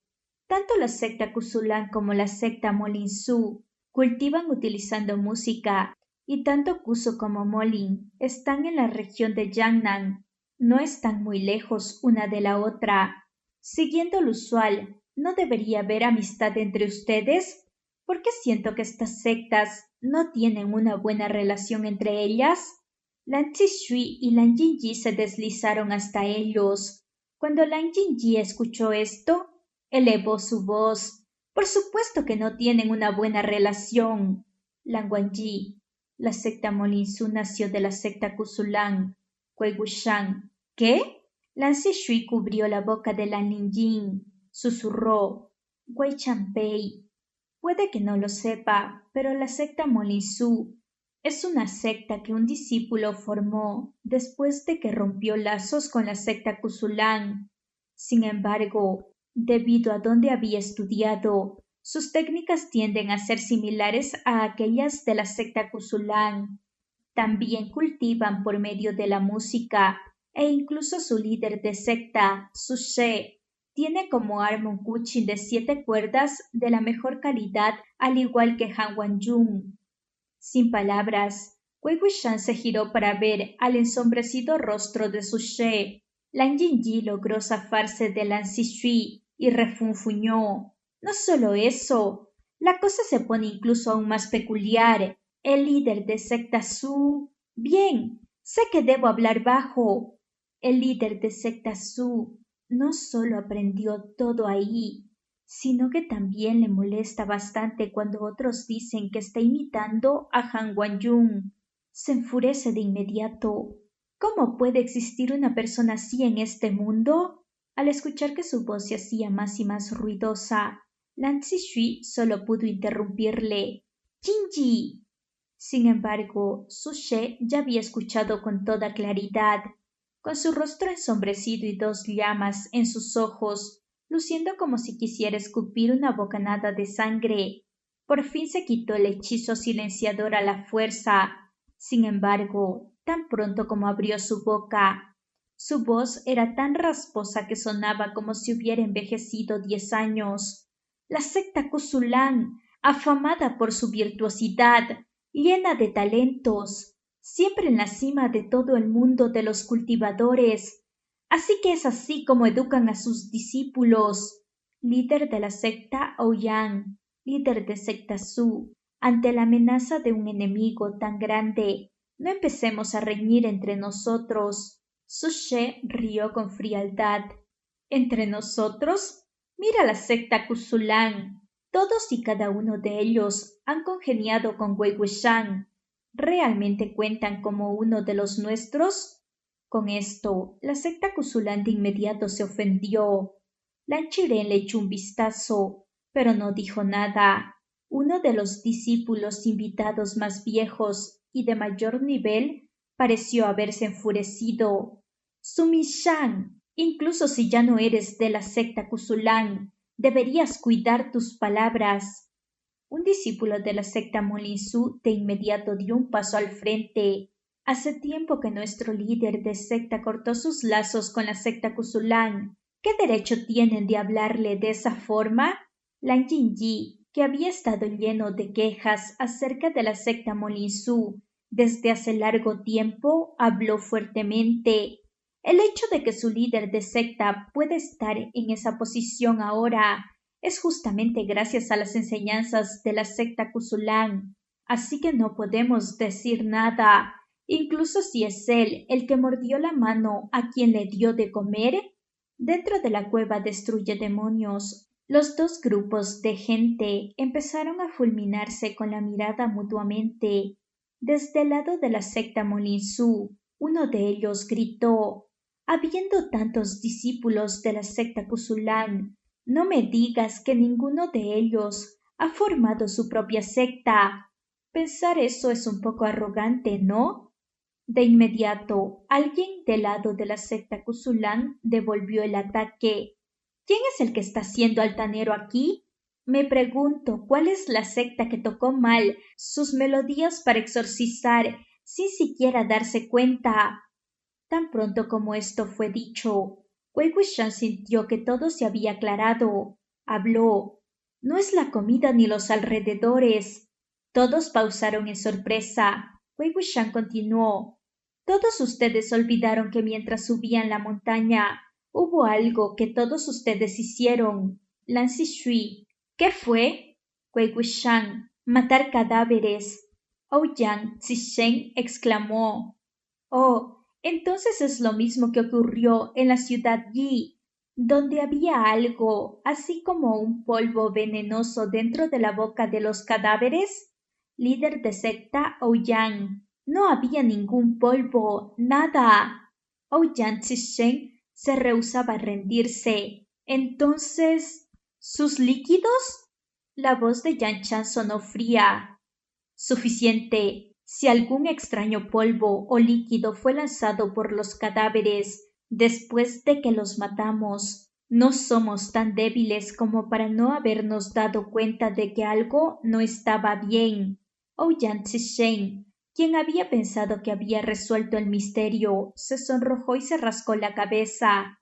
Tanto la secta Kusulan como la secta Molinsu cultivan utilizando música, y tanto Kusu como Molin están en la región de Yangnan. No están muy lejos una de la otra. Siguiendo lo usual, ¿no debería haber amistad entre ustedes? ¿Por qué siento que estas sectas no tienen una buena relación entre ellas? Lan Zhishui y Lan Yingyi se deslizaron hasta ellos. Cuando Lan Yingyi escuchó esto, elevó su voz. Por supuesto que no tienen una buena relación. Lan Wangji, la secta Molinsu nació de la secta Kusulan. Wei Wuxian, ¿qué? Lan Zhishui cubrió la boca de Lan Ninjing. Susurró: Wei Chanpei. Puede que no lo sepa, pero la secta Molinsu es una secta que un discípulo formó después de que rompió lazos con la secta Kusulan. Sin embargo, debido a donde había estudiado, sus técnicas tienden a ser similares a aquellas de la secta Kusulan. También cultivan por medio de la música, e incluso su líder de secta, Su She, tiene como arma un kuchin de 7 cuerdas de la mejor calidad, al igual que Han Wanjun. Sin palabras, Wei Wuxian se giró para ver al ensombrecido rostro de Su She. Lan Yingyi logró zafarse de Lan Zhishui y refunfuñó: no solo eso, la cosa se pone incluso aún más peculiar. El líder de secta Su. Bien, sé que debo hablar bajo. El líder de secta Su no solo aprendió todo ahí, sino que también le molesta bastante cuando otros dicen que está imitando a Han Wanjun. Se enfurece de inmediato. ¿Cómo puede existir una persona así en este mundo? Al escuchar que su voz se hacía más y más ruidosa, Lan Zhishui solo pudo interrumpirle: Jinji. Sin embargo, Su She ya había escuchado con toda claridad. Con su rostro ensombrecido y 2 llamas en sus ojos, luciendo como si quisiera escupir una bocanada de sangre, por fin se quitó el hechizo silenciador a la fuerza. Sin embargo, tan pronto como abrió su boca, su voz era tan rasposa que sonaba como si hubiera envejecido 10 años. La secta Kusulan, afamada por su virtuosidad, llena de talentos, siempre en la cima de todo el mundo de los cultivadores. Así que es así como educan a sus discípulos. Líder de la secta Ouyang, líder de secta Su, ante la amenaza de un enemigo tan grande, no empecemos a reñir entre nosotros. Su She rió con frialdad. ¿Entre nosotros? Mira la secta Kusulan. Todos y cada uno de ellos han congeniado con Wei Wuxian. ¿Realmente cuentan como uno de los nuestros? Con esto, la secta Kusulan de inmediato se ofendió. Lan Qiren le echó un vistazo, pero no dijo nada. Uno de los discípulos invitados más viejos y de mayor nivel pareció haberse enfurecido. Sumi Shan, incluso si ya no eres de la secta Kusulan, deberías cuidar tus palabras. Un discípulo de la secta Molinsu de inmediato dio un paso al frente. Hace tiempo que nuestro líder de secta cortó sus lazos con la secta Kusulan. ¿Qué derecho tienen de hablarle de esa forma? Lan Yingyi, que había estado lleno de quejas acerca de la secta Molinsu desde hace largo tiempo, habló fuertemente. El hecho de que su líder de secta pueda estar en esa posición ahora es justamente gracias a las enseñanzas de la secta Kusulan, así que no podemos decir nada, incluso si es él el que mordió la mano a quien le dio de comer. Dentro de la cueva destruye demonios, los dos grupos de gente empezaron a fulminarse con la mirada mutuamente. Desde el lado de la secta Molinsu, uno de ellos gritó: habiendo tantos discípulos de la secta Kusulan, no me digas que ninguno de ellos ha formado su propia secta. Pensar eso es un poco arrogante, ¿no? De inmediato, alguien del lado de la secta Kusulan devolvió el ataque. ¿Quién es el que está siendo altanero aquí? Me pregunto cuál es la secta que tocó mal sus melodías para exorcizar sin siquiera darse cuenta. Tan pronto como esto fue dicho, Wei Wuxian sintió que todo se había aclarado. Habló. No es la comida ni los alrededores. Todos pausaron en sorpresa. Wei Wuxian continuó. Todos ustedes olvidaron que mientras subían la montaña hubo algo que todos ustedes hicieron. Lan Zixue. ¿Qué fue? Wei Wuxian. Matar cadáveres. Ouyang Zixen exclamó. Oh, entonces es lo mismo que ocurrió en la ciudad Yi, donde había algo, así como un polvo venenoso dentro de la boca de los cadáveres. Líder de secta Ouyang. No había ningún polvo, nada. Ouyang Zixen se rehusaba a rendirse. Entonces, ¿sus líquidos? La voz de Yan Chan sonó fría. Suficiente. Si algún extraño polvo o líquido fue lanzado por los cadáveres después de que los matamos, no somos tan débiles como para no habernos dado cuenta de que algo no estaba bien. Ouyang Zixen, quien había pensado que había resuelto el misterio, se sonrojó y se rascó la cabeza.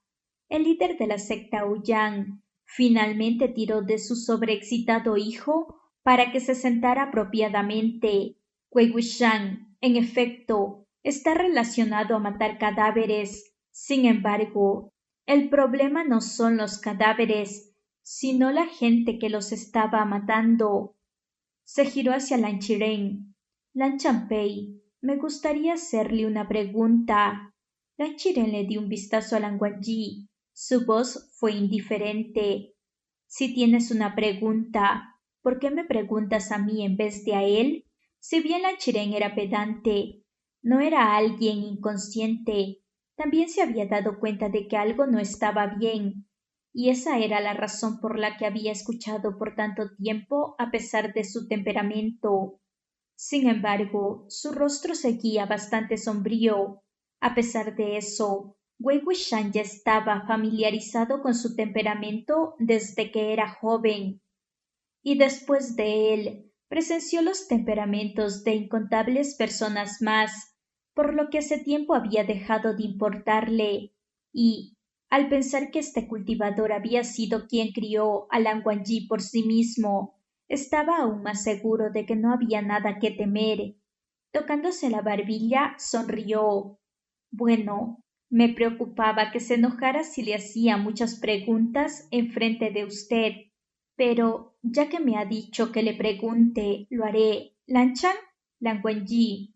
El líder de la secta Ouyang finalmente tiró de su sobreexcitado hijo para que se sentara apropiadamente. Wei Wuxian, en efecto, está relacionado a matar cadáveres. Sin embargo, el problema no son los cadáveres, sino la gente que los estaba matando. Se giró hacia Lan Qiren. Lan Chanpei, me gustaría hacerle una pregunta. Lan Qiren le dio un vistazo a Lan Wangji. Su voz fue indiferente. Si tienes una pregunta, ¿por qué me preguntas a mí en vez de a él? Si bien Lan Qiren era pedante, no era alguien inconsciente. También se había dado cuenta de que algo no estaba bien, y esa era la razón por la que había escuchado por tanto tiempo a pesar de su temperamento. Sin embargo, su rostro seguía bastante sombrío. A pesar de eso, Wei Wuxian ya estaba familiarizado con su temperamento desde que era joven, y después de él presenció los temperamentos de incontables personas más, por lo que hace tiempo había dejado de importarle, y, al pensar que este cultivador había sido quien crió a Lan Wangji por sí mismo, Estaba aún más seguro de que no había nada que temer. Tocándose la barbilla, sonrió. Bueno, me preocupaba que se enojara si le hacía muchas preguntas en frente de usted, pero ya que me ha dicho que le pregunte, lo haré. ¿Lanchan? Langwenji.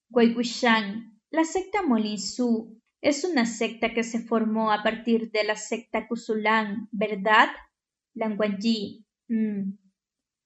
Guaiguishan. La secta Molinsu es una secta que se formó a partir de la secta Kusulan, ¿verdad? Langwenji.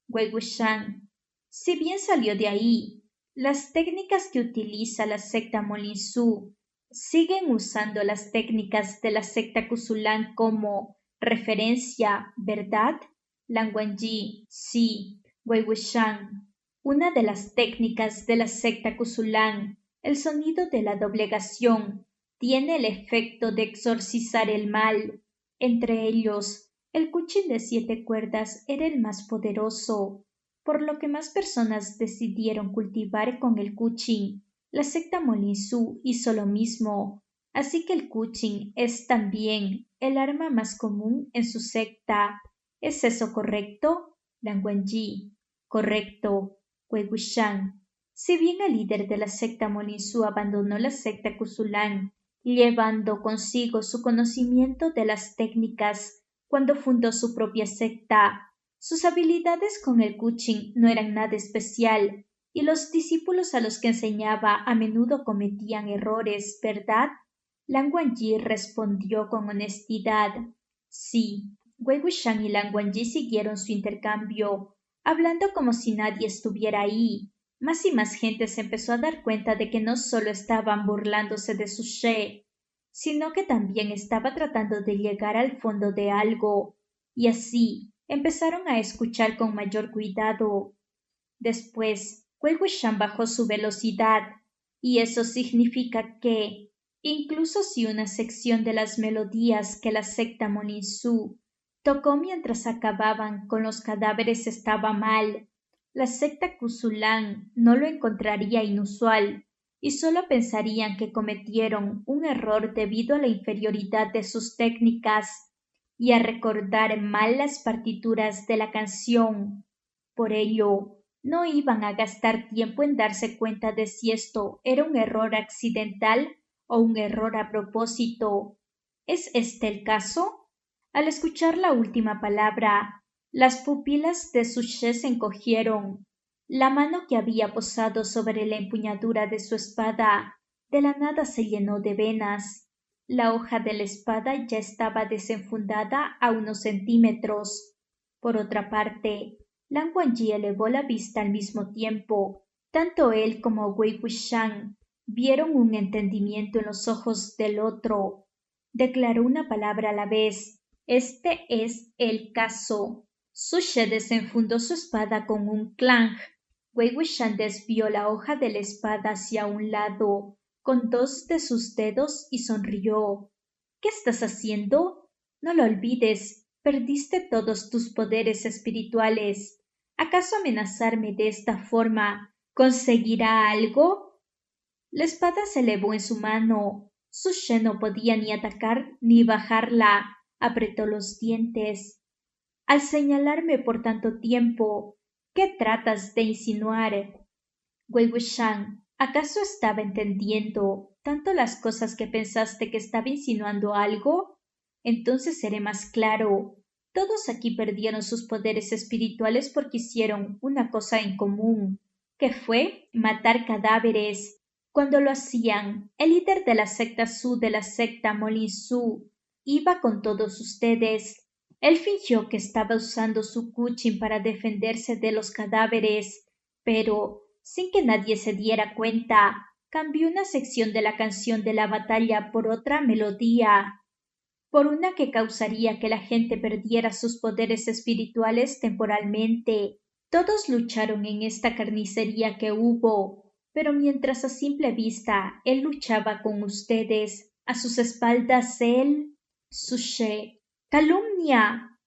Wei-Wuxian. Si bien salió de ahí, las técnicas que utiliza la secta Molinsu siguen usando las técnicas de la secta Kusulan como referencia, ¿verdad? Lan Wangji, sí. Wei-Wuxian. Una de las técnicas de la secta Kusulan, el sonido de la doblegación, tiene el efecto de exorcizar el mal. Entre ellos, el kuchin de 7 cuerdas era el más poderoso, por lo que más personas decidieron cultivar con el kuchin. La secta Molinsu hizo lo mismo, así que el kuchin es también el arma más común en su secta. ¿Es eso correcto? Lan Wangji. Correcto. Wei Wuxian. Si bien el líder de la secta Molinsu abandonó la secta Kusulan, llevando consigo su conocimiento de las técnicas cuando fundó su propia secta, sus habilidades con el kuchin no eran nada especial y los discípulos a los que enseñaba a menudo cometían errores, ¿verdad? Lan Wangji respondió con honestidad. Sí. Wei Wuxian y Lan Wangji siguieron su intercambio, hablando como si nadie estuviera ahí. Más y más gente se empezó a dar cuenta de que no solo estaban burlándose de su she, sino que también estaba tratando de llegar al fondo de algo, y así empezaron a escuchar con mayor cuidado. Después, Wei Wuxian bajó su velocidad, y eso significa que, incluso si una sección de las melodías que la secta Molinsu tocó mientras acababan con los cadáveres estaba mal, la secta Kusulan no lo encontraría inusual y solo pensarían que cometieron un error debido a la inferioridad de sus técnicas y a recordar mal las partituras de la canción. Por ello, no iban a gastar tiempo en darse cuenta de si esto era un error accidental o un error a propósito. ¿Es este el caso? Al escuchar la última palabra, las pupilas de Suchet se encogieron. La mano que había posado sobre la empuñadura de su espada de la nada se llenó de venas. La hoja de la espada ya estaba desenfundada a unos centímetros. Por otra parte, Lan Wangji elevó la vista al mismo tiempo. Tanto él como Wei Wuxian vieron un entendimiento en los ojos del otro. Declaró una palabra a la vez. Este es el caso. Suchet desenfundó su espada con un clang. Wei Wuxian desvió la hoja de la espada hacia un lado con 2 de sus dedos y sonrió. ¿Qué estás haciendo? No lo olvides, perdiste todos tus poderes espirituales. ¿Acaso amenazarme de esta forma conseguirá algo? La espada se elevó en su mano. Suchet no podía ni atacar ni bajarla. Apretó los dientes. Al señalarme por tanto tiempo, ¿qué tratas de insinuar? Wei Wuxian, ¿acaso estaba entendiendo tanto las cosas que pensaste que estaba insinuando algo? Entonces seré más claro. Todos aquí perdieron sus poderes espirituales porque hicieron una cosa en común, que fue matar cadáveres. Cuando lo hacían, el líder de la secta Su de la secta Molinsu iba con todos ustedes. Él fingió que estaba usando su kuchin para defenderse de los cadáveres, pero sin que nadie se diera cuenta, cambió una sección de la canción de la batalla por otra melodía, por una que causaría que la gente perdiera sus poderes espirituales temporalmente. Todos lucharon en esta carnicería que hubo, pero mientras a simple vista él luchaba con ustedes, a sus espaldas él, Suchet, calumnia,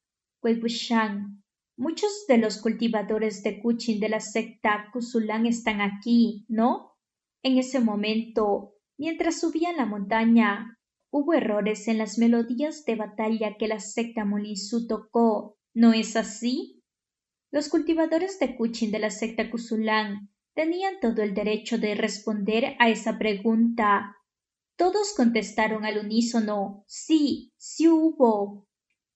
Wei Wuxian. Muchos de los cultivadores de kuchin de la secta Kusulan están aquí, ¿no? En ese momento, mientras subían la montaña, hubo errores en las melodías de batalla que la secta Molinsu tocó, ¿no es así? Los cultivadores de Kuchin de la secta Kusulan tenían todo el derecho de responder a esa pregunta. Todos contestaron al unísono: sí, sí hubo.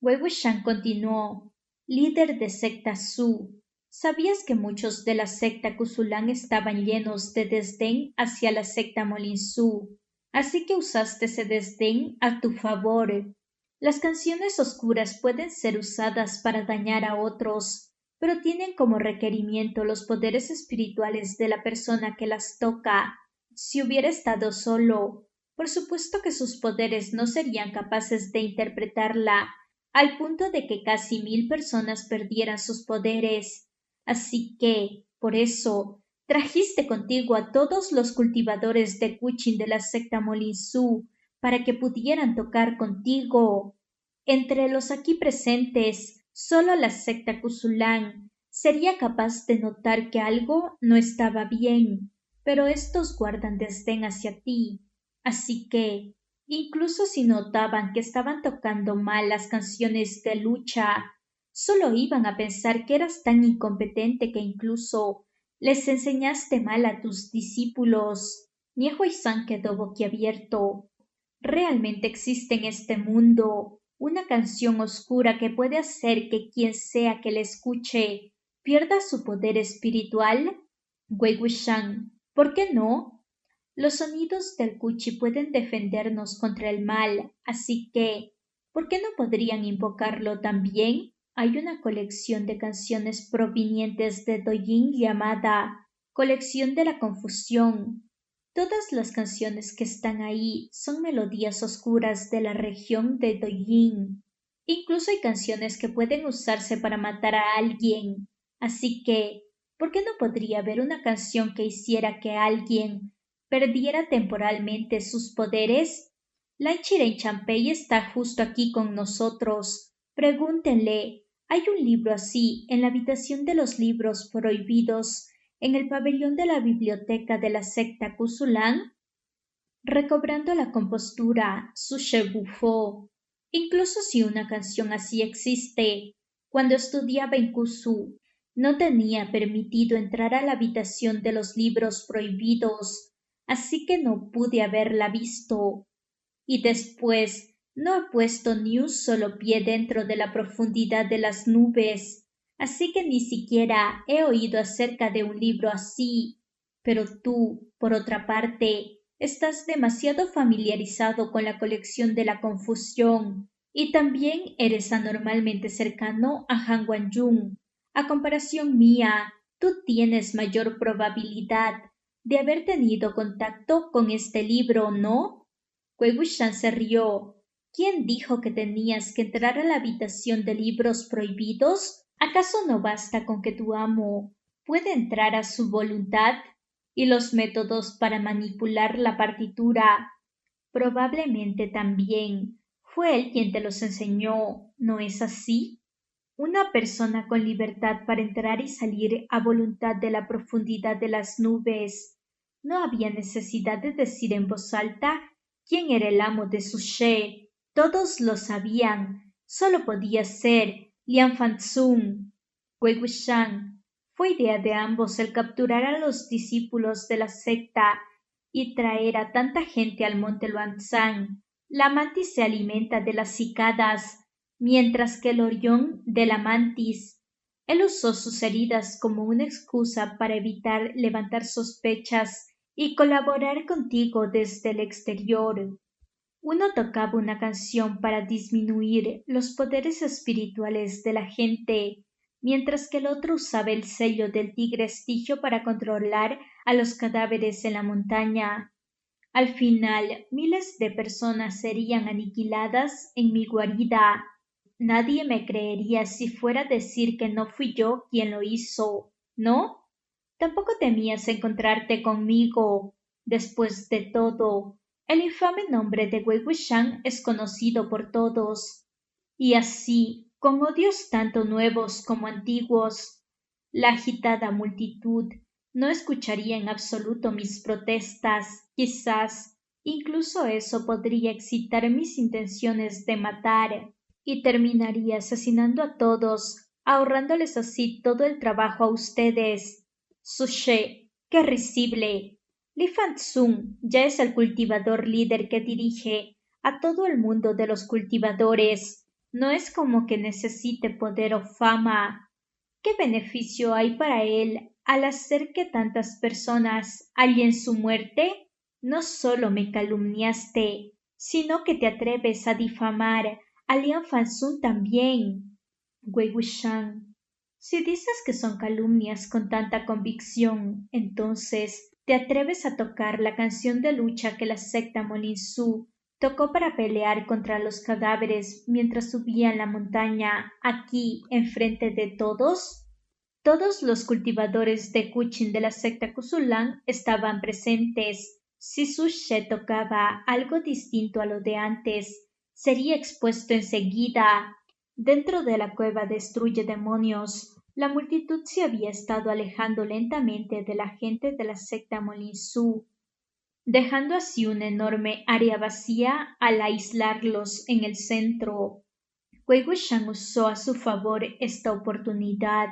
Wei Wuxian continuó: líder de secta Su, ¿sabías que muchos de la secta Kusulan estaban llenos de desdén hacia la secta Molinsu? Así que usaste ese desdén a tu favor. Las canciones oscuras pueden ser usadas para dañar a otros, pero tienen como requerimiento los poderes espirituales de la persona que las toca. Si hubiera estado solo, por supuesto que sus poderes no serían capaces de interpretarla, al punto de que casi 1000 personas perdieran sus poderes. Así que, por eso, trajiste contigo a todos los cultivadores de Kuchin de la secta Molinsu para que pudieran tocar contigo. Entre los aquí presentes, solo la secta Kusulan sería capaz de notar que algo no estaba bien, pero estos guardan desdén hacia ti. Así que, incluso si notaban que estaban tocando mal las canciones de lucha, solo iban a pensar que eras tan incompetente que incluso les enseñaste mal a tus discípulos. Niehuai-san quedó boquiabierto. ¿Realmente existe en este mundo una canción oscura que puede hacer que quien sea que la escuche pierda su poder espiritual? Wei Wuxian, ¿por qué no? Los sonidos del Kuchi pueden defendernos contra el mal, así que, ¿por qué no podrían invocarlo también? Hay una colección de canciones provenientes de Douyin llamada Colección de la Confusión. Todas las canciones que están ahí son melodías oscuras de la región de Douyin. Incluso hay canciones que pueden usarse para matar a alguien. Así que, ¿por qué no podría haber una canción que hiciera que alguien perdiera temporalmente sus poderes? Lai Chiren-Champei está justo aquí con nosotros. Pregúntenle. Hay un libro así en la habitación de los libros prohibidos en el pabellón de la biblioteca de la secta Kusulan. Recobrando la compostura, Su bufó. Incluso si una canción así existe, cuando estudiaba en Kusu, no tenía permitido entrar a la habitación de los libros prohibidos, así que no pude haberla visto. Y después no he puesto ni un solo pie dentro de la profundidad de las nubes, así que ni siquiera he oído acerca de un libro así. Pero tú, por otra parte, estás demasiado familiarizado con la colección de la confusión y también eres anormalmente cercano a Han Guangyun. A comparación mía, tú tienes mayor probabilidad de haber tenido contacto con este libro, ¿no? Wei Wuxian se rió. ¿Quién dijo que tenías que entrar a la habitación de libros prohibidos? ¿Acaso no basta con que tu amo pueda entrar a su voluntad? Y los métodos para manipular la partitura. Probablemente también fue él quien te los enseñó, ¿no es así? Una persona con libertad para entrar y salir a voluntad de la profundidad de las nubes. No había necesidad de decir en voz alta quién era el amo de Su She. Todos lo sabían. Solo podía ser Lian Fanzun. Wei Wuxian. Fue idea de ambos el capturar a los discípulos de la secta y traer a tanta gente al monte Luanzang. La mantis se alimenta de las cicadas, mientras que el orión de la mantis. Él usó sus heridas como una excusa para evitar levantar sospechas y colaborar contigo desde el exterior. Uno tocaba una canción para disminuir los poderes espirituales de la gente, mientras que el otro usaba el sello del tigre estigio para controlar a los cadáveres en la montaña. Al final, miles de personas serían aniquiladas en mi guarida. Nadie me creería si fuera a decir que no fui yo quien lo hizo, ¿no? Tampoco temías encontrarte conmigo. Después de todo, el infame nombre de Wei Wuxian es conocido por todos. Y así, con odios tanto nuevos como antiguos, la agitada multitud no escucharía en absoluto mis protestas. Quizás incluso eso podría excitar mis intenciones de matar y terminaría asesinando a todos ahorrándoles así todo el trabajo a ustedes. Suchet, qué risible. Li Fanzun ya es el cultivador líder que dirige a todo el mundo de los cultivadores. No es como que necesite poder o fama. ¿Qué beneficio hay para él al hacer que tantas personas hallen su muerte? No solo me calumniaste, sino que te atreves a difamar a Lian Fanzun también. Wei Wuxian, si dices que son calumnias con tanta convicción, entonces te atreves a tocar la canción de lucha que la secta Molinsu tocó para pelear contra los cadáveres mientras subían la montaña aquí enfrente de todos. Todos los cultivadores de Kuchin de la secta Kusulan estaban presentes. Si Suchet tocaba algo distinto a lo de antes, sería expuesto enseguida. Dentro de la cueva destruye demonios. La multitud se había estado alejando lentamente de la gente de la secta Molinsu, dejando así una enorme área vacía al aislarlos en el centro. Wei Wuxian usó a su favor esta oportunidad.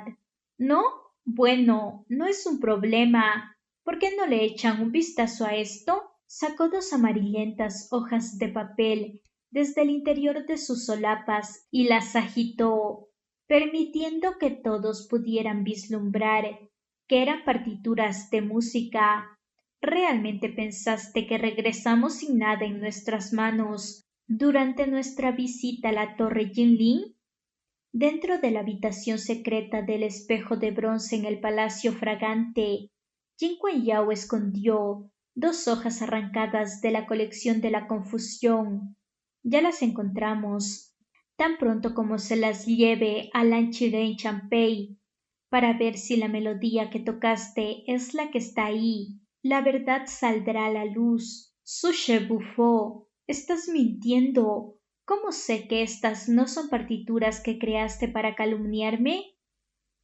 ¿No? Bueno, no es un problema. ¿Por qué no le echan un vistazo a esto? Sacó dos amarillentas hojas de papel desde el interior de sus solapas y las agitó, permitiendo que todos pudieran vislumbrar que eran partituras de música. ¿Realmente pensaste que regresamos sin nada en nuestras manos durante nuestra visita a la Torre Jinlin? Dentro de la habitación secreta del espejo de bronce en el Palacio Fragante, Jin Yao escondió dos hojas arrancadas de la colección de la confusión. Ya las encontramos, tan pronto como se las lleve a Lanchiren Champei, para ver si la melodía que tocaste es la que está ahí. La verdad saldrá a la luz. Suchet bufó. Estás mintiendo. ¿Cómo sé que estas no son partituras que creaste para calumniarme?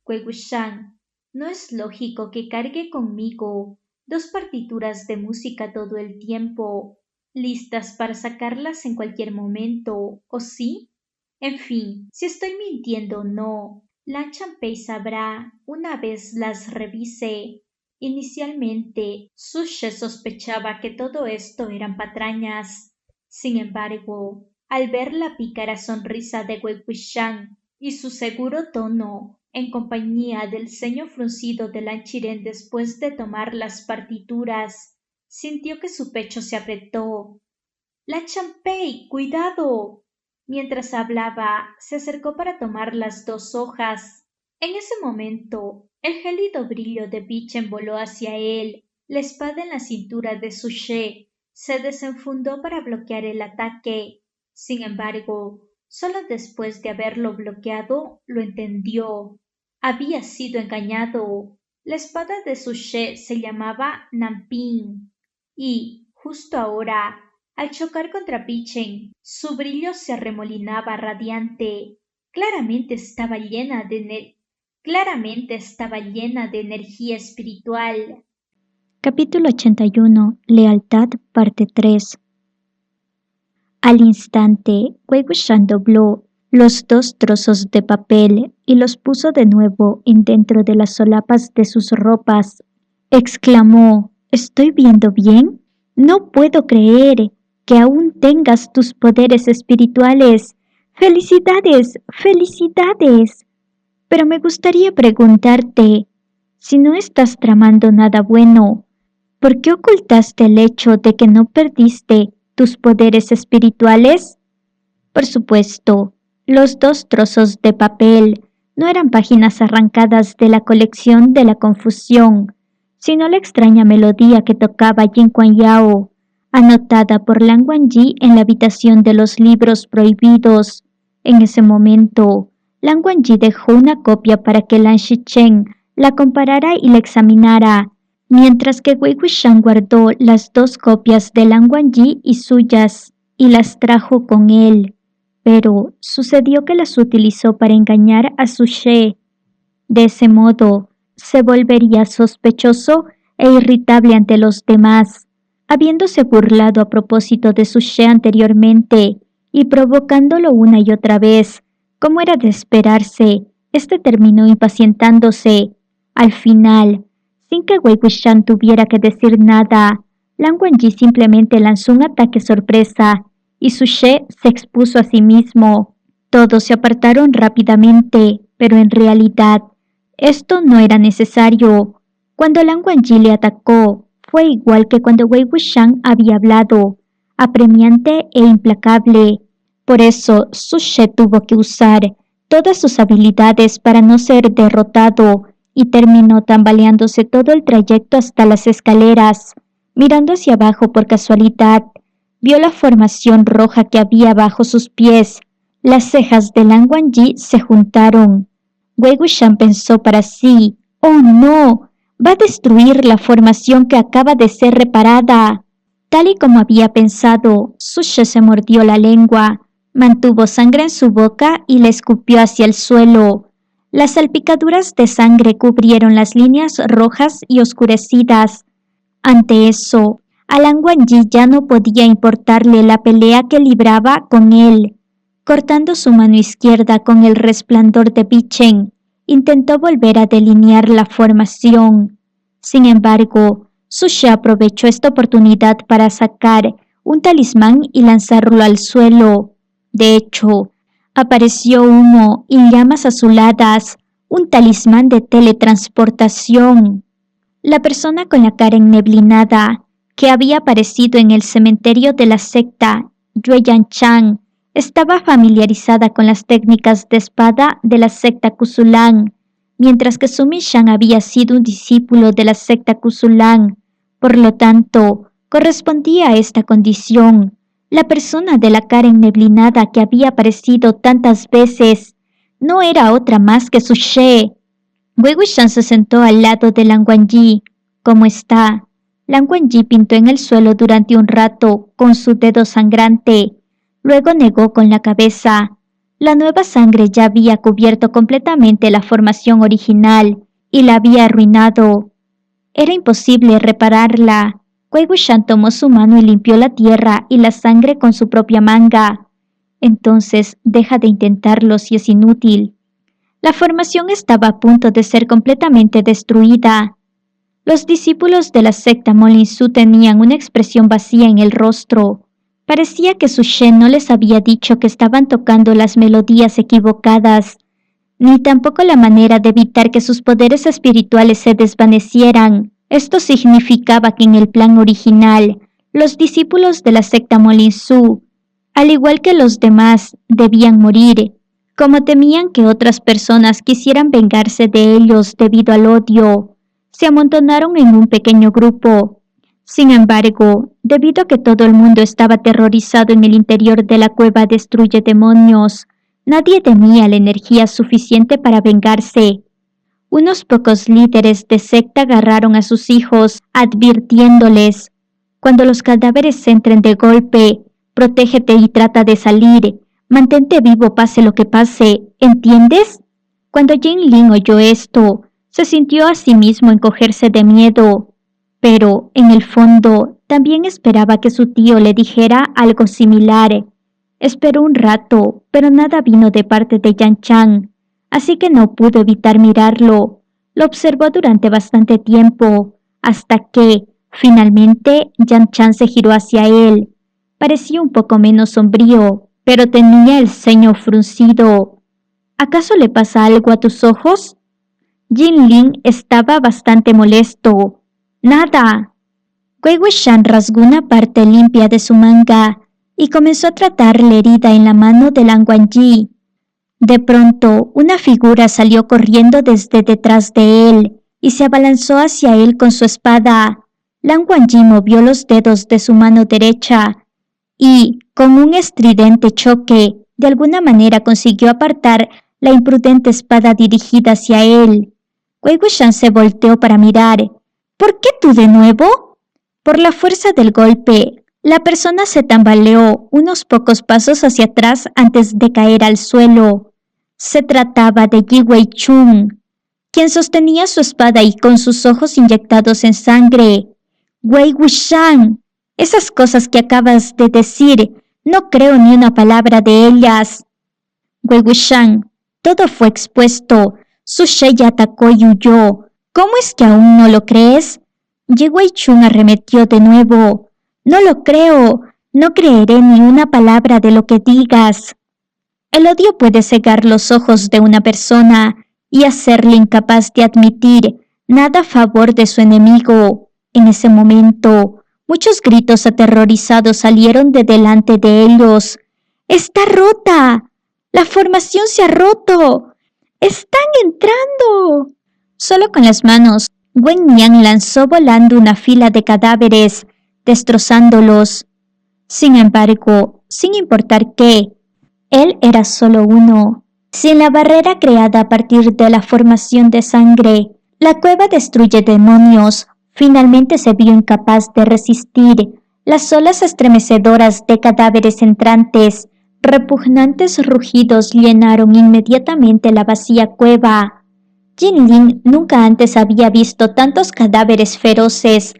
Wei Wuxian, no es lógico que cargue conmigo dos partituras de música todo el tiempo, listas para sacarlas en cualquier momento, ¿o sí? En fin, si estoy mintiendo o no, Lan Champei sabrá una vez las revise. Inicialmente, Suchet sospechaba que todo esto eran patrañas. Sin embargo, al ver la pícara sonrisa de Wei Wuxian y su seguro tono en compañía del ceño fruncido de Lan Chiren después de tomar las partituras, sintió que su pecho se apretó. Lan Champei, cuidado. Mientras hablaba, se acercó para tomar las dos hojas. En ese momento, el gélido brillo de Bichen voló hacia él. La espada en la cintura de Suchet se desenfundó para bloquear el ataque. Sin embargo, solo después de haberlo bloqueado, lo entendió. Había sido engañado. La espada de Suchet se llamaba Nanping. Y, justo ahora, al chocar contra Bichen, su brillo se arremolinaba radiante. Claramente estaba llena de energía espiritual. Capítulo 81. Lealtad, parte 3. Al instante, Wei Wuxian dobló los dos trozos de papel y los puso de nuevo en dentro de las solapas de sus ropas. Exclamó: ¿Estoy viendo bien? No puedo creer que aún tengas tus poderes espirituales. ¡Felicidades! ¡Felicidades! Pero me gustaría preguntarte, si no estás tramando nada bueno, ¿por qué ocultaste el hecho de que no perdiste tus poderes espirituales? Por supuesto, los dos trozos de papel no eran páginas arrancadas de la colección de la confusión, sino la extraña melodía que tocaba Jin Kuan Yao, anotada por Lan Wangji en la habitación de los libros prohibidos. En ese momento, Lan Wangji dejó una copia para que Lan Shichen la comparara y la examinara, mientras que Wei Wuxian guardó las dos copias de Lan Wangji y suyas y las trajo con él. Pero sucedió que las utilizó para engañar a Suchet. De ese modo, se volvería sospechoso e irritable ante los demás, habiéndose burlado a propósito de Suchet anteriormente y provocándolo una y otra vez, como era de esperarse. Este terminó impacientándose. Al final, sin que Wei Wuxian tuviera que decir nada, Lan Wangji simplemente lanzó un ataque sorpresa y Su She se expuso a sí mismo. Todos se apartaron rápidamente, pero en realidad esto no era necesario. Cuando Lan Wangji le atacó, fue igual que cuando Wei Wuxian había hablado, apremiante e implacable. Por eso Su She tuvo que usar todas sus habilidades para no ser derrotado y terminó tambaleándose todo el trayecto hasta las escaleras. Mirando hacia abajo por casualidad, vio la formación roja que había bajo sus pies. Las cejas de Lan Wangji se juntaron. Wei Wuxian pensó para sí, «¡Oh no! Va a destruir la formación que acaba de ser reparada». Tal y como había pensado, Su She se mordió la lengua, mantuvo sangre en su boca y la escupió hacia el suelo. Las salpicaduras de sangre cubrieron las líneas rojas y oscurecidas. Ante eso, a Lan Wangji ya no podía importarle la pelea que libraba con él. Cortando su mano izquierda con el resplandor de Bichen, intentó volver a delinear la formación. Sin embargo, Su She aprovechó esta oportunidad para sacar un talismán y lanzarlo al suelo. De hecho, apareció humo y llamas azuladas, un talismán de teletransportación. La persona con la cara enneblinada, que había aparecido en el cementerio de la secta Yue Yanchan, estaba familiarizada con las técnicas de espada de la secta Kusulan, mientras que Sumi Shan había sido un discípulo de la secta Kusulan. Por lo tanto, correspondía a esta condición. La persona de la cara enneblinada que había aparecido tantas veces no era otra más que Su She. Wei Wuxian se sentó al lado de Lan Wangji. «¿Cómo está?» Lan Wangji pintó en el suelo durante un rato con su dedo sangrante. Luego negó con la cabeza. La nueva sangre ya había cubierto completamente la formación original y la había arruinado. Era imposible repararla. Wei Wuxian tomó su mano y limpió la tierra y la sangre con su propia manga. «Entonces, deja de intentarlo si es inútil». La formación estaba a punto de ser completamente destruida. Los discípulos de la secta Molinsu tenían una expresión vacía en el rostro. Parecía que Su She no les había dicho que estaban tocando las melodías equivocadas, ni tampoco la manera de evitar que sus poderes espirituales se desvanecieran. Esto significaba que en el plan original, los discípulos de la secta Molinsu, al igual que los demás, debían morir. Como temían que otras personas quisieran vengarse de ellos debido al odio, se amontonaron en un pequeño grupo. Sin embargo, debido a que todo el mundo estaba aterrorizado en el interior de la cueva Destruye Demonios, nadie tenía la energía suficiente para vengarse. Unos pocos líderes de secta agarraron a sus hijos, advirtiéndoles: «Cuando los cadáveres entren de golpe, protégete y trata de salir. Mantente vivo pase lo que pase, ¿entiendes?» Cuando Jin Lin oyó esto, se sintió a sí mismo encogerse de miedo, pero en el fondo también esperaba que su tío le dijera algo similar. Esperó un rato, pero nada vino de parte de Yan Chan, así que no pudo evitar mirarlo. Lo observó durante bastante tiempo, hasta que, finalmente, Yan Chan se giró hacia él. Parecía un poco menos sombrío, pero tenía el ceño fruncido. «¿Acaso le pasa algo a tus ojos?» Jin Lin estaba bastante molesto. «Nada». Wei Wuxian rasgó una parte limpia de su manga y comenzó a tratar la herida en la mano de Lan Wangji. De pronto, una figura salió corriendo desde detrás de él y se abalanzó hacia él con su espada. Lan Wangji movió los dedos de su mano derecha y, con un estridente choque, de alguna manera consiguió apartar la imprudente espada dirigida hacia él. Wei Wuxian se volteó para mirar. «¿Por qué tú de nuevo?» Por la fuerza del golpe, la persona se tambaleó unos pocos pasos hacia atrás antes de caer al suelo. Se trataba de Yi Wei Chun, quien sostenía su espada y con sus ojos inyectados en sangre. «Wei Wuxian, esas cosas que acabas de decir, no creo ni una palabra de ellas». «Wei Wuxian, Todo fue expuesto. Su She ya atacó y huyó. ¿Cómo es que aún no lo crees? Ye Chun arremetió de nuevo. No lo creo. No creeré ni una palabra de lo que digas. El odio puede cegar los ojos de una persona y hacerle incapaz de admitir nada a favor de su enemigo. En ese momento, muchos gritos aterrorizados salieron de delante de ellos. ¡Está rota! ¡La formación se ha roto! ¡Están entrando! Solo con las manos, Wen Niang lanzó volando una fila de cadáveres, destrozándolos. Sin embargo, sin importar qué, él era solo uno. Sin la barrera creada a partir de la formación de sangre, la cueva destruye demonios. Finalmente se vio incapaz de resistir las olas estremecedoras de cadáveres entrantes. Repugnantes rugidos llenaron inmediatamente la vacía cueva. Jinling nunca antes había visto tantos cadáveres feroces,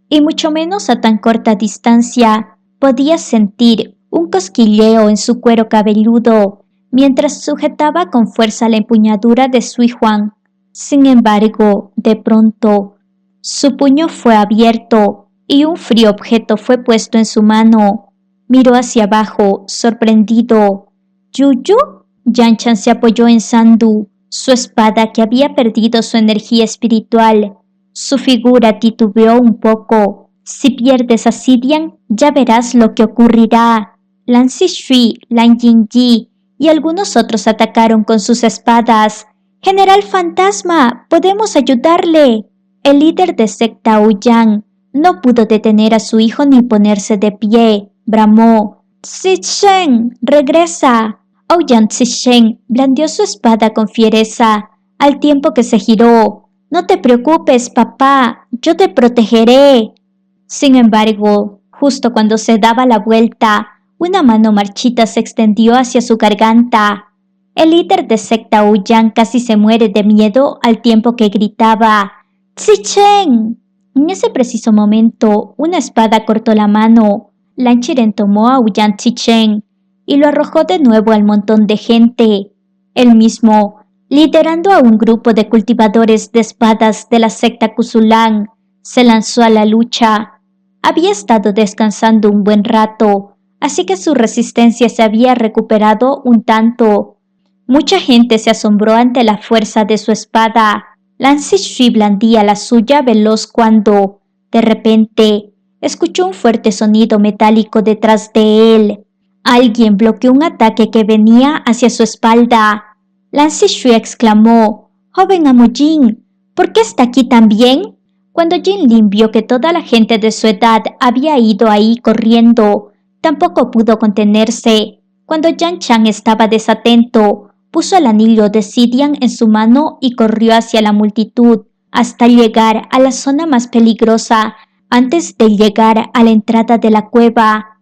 y mucho menos a tan corta distancia. Podía sentir un cosquilleo en su cuero cabelludo mientras sujetaba con fuerza la empuñadura de Sui Huang. Sin embargo, de pronto, su puño fue abierto y un frío objeto fue puesto en su mano. Miró hacia abajo, sorprendido. ¿Yuyu? Yan Chan se apoyó en Sandu, su espada que había perdido su energía espiritual. Su figura titubeó un poco. Si pierdes a Xidian, ya verás lo que ocurrirá. Lan Zixue, Lan Yingyi y algunos otros atacaron con sus espadas. ¡General Fantasma! ¡Podemos ayudarle! El líder de secta Ouyang no pudo detener a su hijo ni ponerse de pie. Bramó. ¡Zixen! ¡Regresa! Ouyang Zixen blandió su espada con fiereza, al tiempo que se giró. No te preocupes, papá, yo te protegeré. Sin embargo, justo cuando se daba la vuelta, una mano marchita se extendió hacia su garganta. El líder de secta Ouyang casi se muere de miedo al tiempo que gritaba ¡Zichen! En ese preciso momento, una espada cortó la mano. Lan Qiren tomó a Ouyang Zichen y lo arrojó de nuevo al montón de gente. Él mismo, liderando a un grupo de cultivadores de espadas de la secta Kusulang, se lanzó a la lucha. Había estado descansando un buen rato, así que su resistencia se había recuperado un tanto. Mucha gente se asombró ante la fuerza de su espada. Lan Zixue blandía la suya veloz cuando, de repente, escuchó un fuerte sonido metálico detrás de él. Alguien bloqueó un ataque que venía hacia su espalda. Lan Zixue exclamó: «¡Joven amo Jin! ¿Por qué está aquí también?» Cuando Jinling vio que toda la gente de su edad había ido ahí corriendo, tampoco pudo contenerse. Cuando Yan Chan estaba desatento, puso el anillo de Xidian en su mano y corrió hacia la multitud, hasta llegar a la zona más peligrosa antes de llegar a la entrada de la cueva.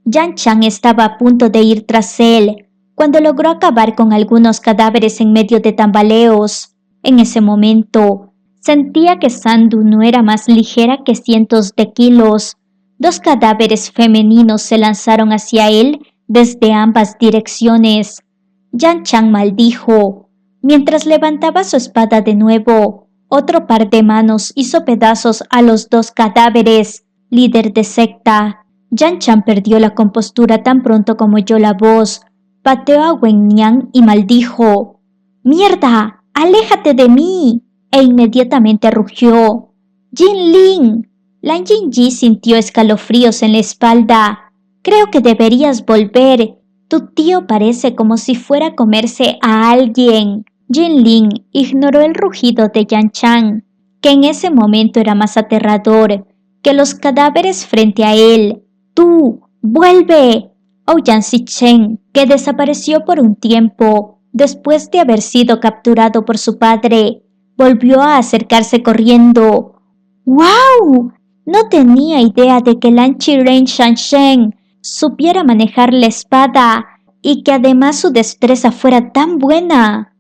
Yan Chan estaba a punto de ir tras él, cuando logró acabar con algunos cadáveres en medio de tambaleos. En ese momento, sentía que Sandu no era más ligera que cientos de kilos. 2 cadáveres femeninos se lanzaron hacia él desde ambas direcciones. Yan Chan maldijo. Mientras levantaba su espada de nuevo, otro par de manos hizo pedazos a los 2 cadáveres. Líder de secta. Yan Chan perdió la compostura tan pronto como oyó la voz. Pateó a Wen Niang y maldijo. «¡Mierda! ¡Aléjate de mí!» E inmediatamente rugió. «Jinling». Lan Yingyi sintió escalofríos en la espalda. «Creo que deberías volver. Tu tío parece como si fuera a comerse a alguien». Jinling ignoró el rugido de Yan Chan, que en ese momento era más aterrador que los cadáveres frente a él. «¡Tú! ¡Vuelve!» Ouyang Zichen, que desapareció por un tiempo después de haber sido capturado por su padre, volvió a acercarse corriendo. ¡Wow! No tenía idea de que Lan Qiren Shanshen supiera manejar la espada y que además su destreza fuera tan buena.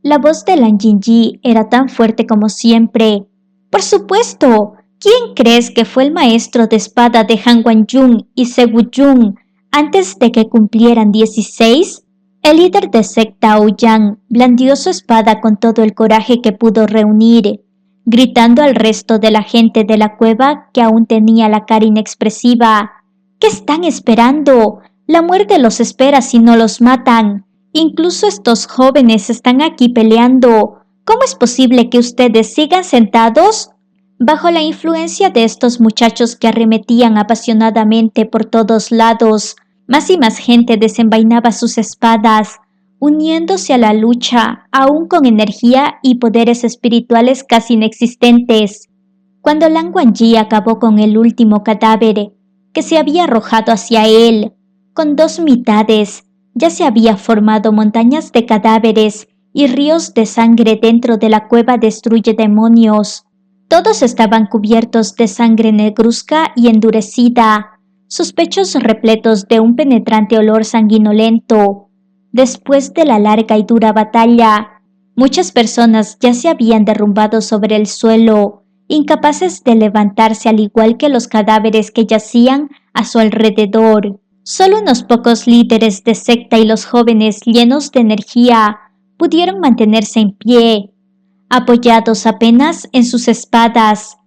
La voz de Lan Yingyi era tan fuerte como siempre. «Por supuesto, ¿quién crees que fue el maestro de espada de Han Guangyun y Se Wuyun antes de que cumplieran 16? El líder de secta Ouyang blandió su espada con todo el coraje que pudo reunir, gritando al resto de la gente de la cueva que aún tenía la cara inexpresiva. ¿Qué están esperando? La muerte los espera si no los matan. Incluso estos jóvenes están aquí peleando. ¿Cómo es posible que ustedes sigan sentados? Bajo la influencia de estos muchachos que arremetían apasionadamente por todos lados, más y más gente desenvainaba sus espadas, uniéndose a la lucha, aún con energía y poderes espirituales casi inexistentes. Cuando Lan Wangji acabó con el último cadáver, que se había arrojado hacia él, con dos mitades, ya se había formado montañas de cadáveres y ríos de sangre dentro de la cueva destruye demonios. Todos estaban cubiertos de sangre negruzca y endurecida, sus pechos repletos de un penetrante olor sanguinolento. Después de la larga y dura batalla, muchas personas ya se habían derrumbado sobre el suelo, incapaces de levantarse al igual que los cadáveres que yacían a su alrededor. Solo unos pocos líderes de secta y los jóvenes llenos de energía pudieron mantenerse en pie, apoyados apenas en sus espadas.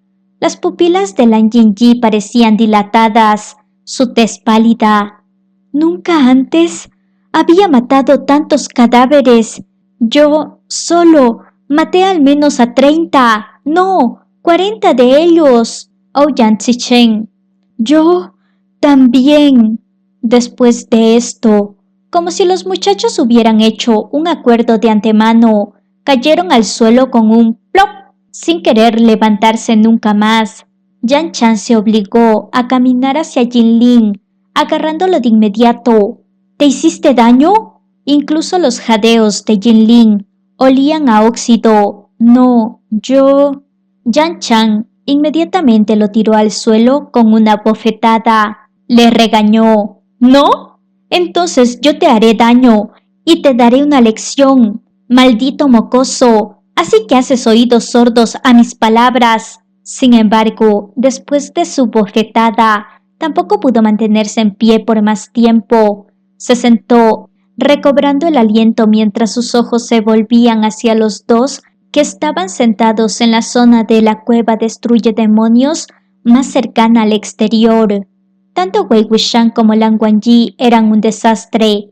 Las pupilas de Lan Yingyi parecían dilatadas, su tez pálida. Nunca antes había matado tantos cadáveres. Yo solo maté al menos a 30, no, 40 de ellos. Ouyang Zichen. Yo también. Después de esto, como si los muchachos hubieran hecho un acuerdo de antemano, cayeron al suelo con un plop, sin querer levantarse nunca más. Yan Chan se obligó a caminar hacia Jinlin, agarrándolo de inmediato. ¿Te hiciste daño? Incluso los jadeos de Jinlin olían a óxido. No, yo... Yan Chan inmediatamente lo tiró al suelo con una bofetada. Le regañó. ¿No? Entonces yo te haré daño y te daré una lección. Maldito mocoso, así que haces oídos sordos a mis palabras. Sin embargo, después de su bofetada, tampoco pudo mantenerse en pie por más tiempo. Se sentó, recobrando el aliento mientras sus ojos se volvían hacia los dos que estaban sentados en la zona de la cueva destruye demonios más cercana al exterior. Tanto Wei Wuxian como Lan Wangji eran un desastre.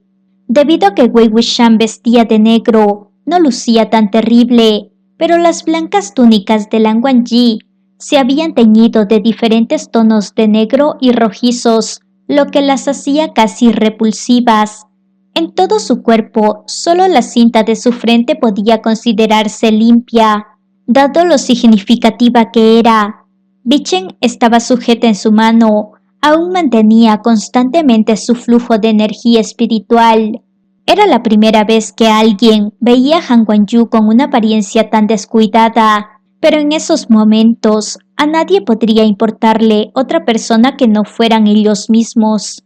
Debido a que Wei Wuxian vestía de negro, no lucía tan terrible, pero las blancas túnicas de Lan Wangji se habían teñido de diferentes tonos de negro y rojizos, lo que las hacía casi repulsivas. En todo su cuerpo, solo la cinta de su frente podía considerarse limpia, dado lo significativa que era. Bichen estaba sujeta en su mano, aún mantenía constantemente su flujo de energía espiritual. Era la primera vez que alguien veía a Han Guangyu con una apariencia tan descuidada, pero en esos momentos a nadie podría importarle otra persona que no fueran ellos mismos.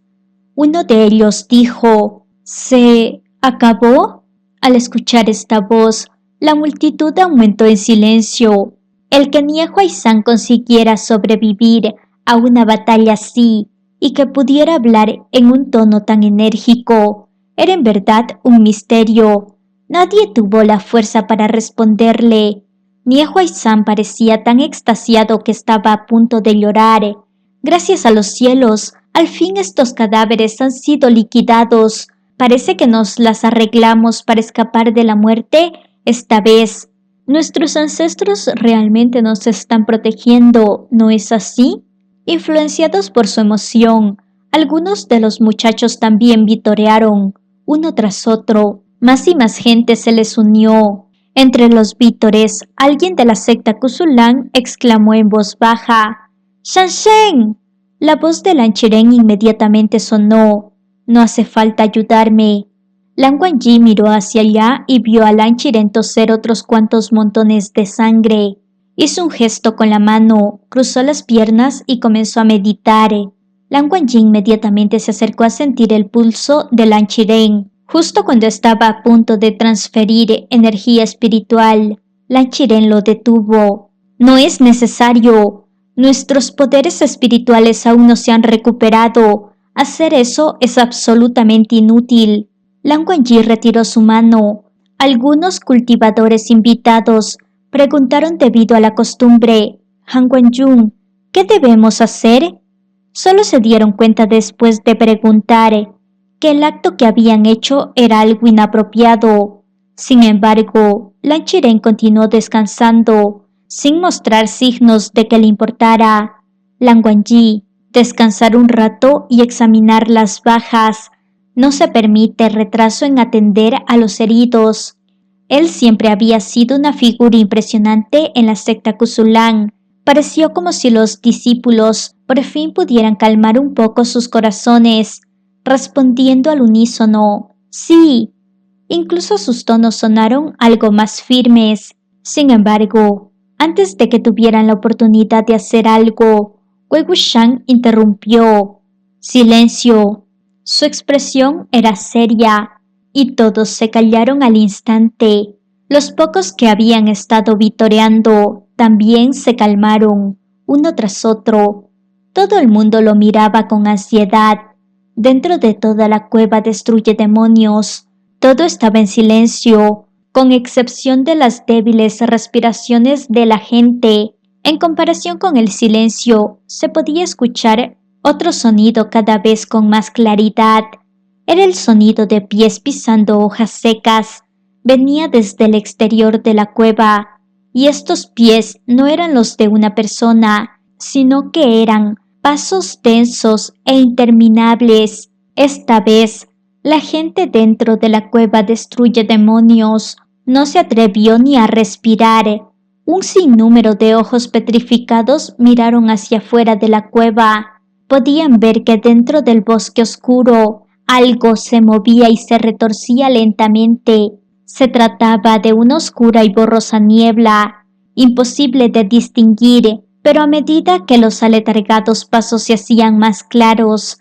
Uno de ellos dijo, ¿se acabó? Al escuchar esta voz, la multitud aumentó en silencio. El que Nie Huaizhan consiguiera sobrevivir a una batalla así y que pudiera hablar en un tono tan enérgico era en verdad un misterio. Nadie tuvo la fuerza para responderle. Nie Huaizhan parecía tan extasiado que estaba a punto de llorar. Gracias a los cielos, al fin estos cadáveres han sido liquidados. Parece que nos las arreglamos para escapar de la muerte esta vez. Nuestros ancestros realmente nos están protegiendo, ¿no es así? Influenciados por su emoción, algunos de los muchachos también vitorearon, uno tras otro. Más y más gente se les unió. Entre los vítores, alguien de la secta Kusulan exclamó en voz baja, ¡Shanshen! La voz de Lan Qiren inmediatamente sonó. No hace falta ayudarme. Lan Wangji miró hacia allá y vio a Lan Qiren toser otros cuantos montones de sangre. Hizo un gesto con la mano, cruzó las piernas y comenzó a meditar. Lan Wangji inmediatamente se acercó a sentir el pulso de Lan Qiren. Justo cuando estaba a punto de transferir energía espiritual, Lan Qiren lo detuvo. No es necesario. Nuestros poderes espirituales aún no se han recuperado. Hacer eso es absolutamente inútil. Lan Wangji retiró su mano. Algunos cultivadores invitados preguntaron debido a la costumbre: Han Wenjun, ¿qué debemos hacer? Solo se dieron cuenta después de preguntar que el acto que habían hecho era algo inapropiado. Sin embargo, Lan Qiren continuó descansando, sin mostrar signos de que le importara. Lan Wangji, descansar un rato y examinar las bajas. No se permite retraso en atender a los heridos. Él siempre había sido una figura impresionante en la secta Kusulan. Pareció como si los discípulos por fin pudieran calmar un poco sus corazones, respondiendo al unísono: sí. Incluso sus tonos sonaron algo más firmes. Sin embargo, antes de que tuvieran la oportunidad de hacer algo, Wei Wuxian interrumpió: silencio. Su expresión era seria, y todos se callaron al instante. Los pocos que habían estado vitoreando también se calmaron, uno tras otro. Todo el mundo lo miraba con ansiedad. Dentro de toda la cueva destruye demonios. Todo estaba en silencio, con excepción de las débiles respiraciones de la gente. En comparación con el silencio, se podía escuchar otro sonido cada vez con más claridad. Era el sonido de pies pisando hojas secas. Venía desde el exterior de la cueva, y estos pies no eran los de una persona, sino que eran pasos densos e interminables. Esta vez, la gente dentro de la cueva destruye demonios no se atrevió ni a respirar. Un sinnúmero de ojos petrificados miraron hacia afuera de la cueva. Podían ver que dentro del bosque oscuro algo se movía y se retorcía lentamente. Se trataba de una oscura y borrosa niebla, imposible de distinguir, pero a medida que los aletargados pasos se hacían más claros,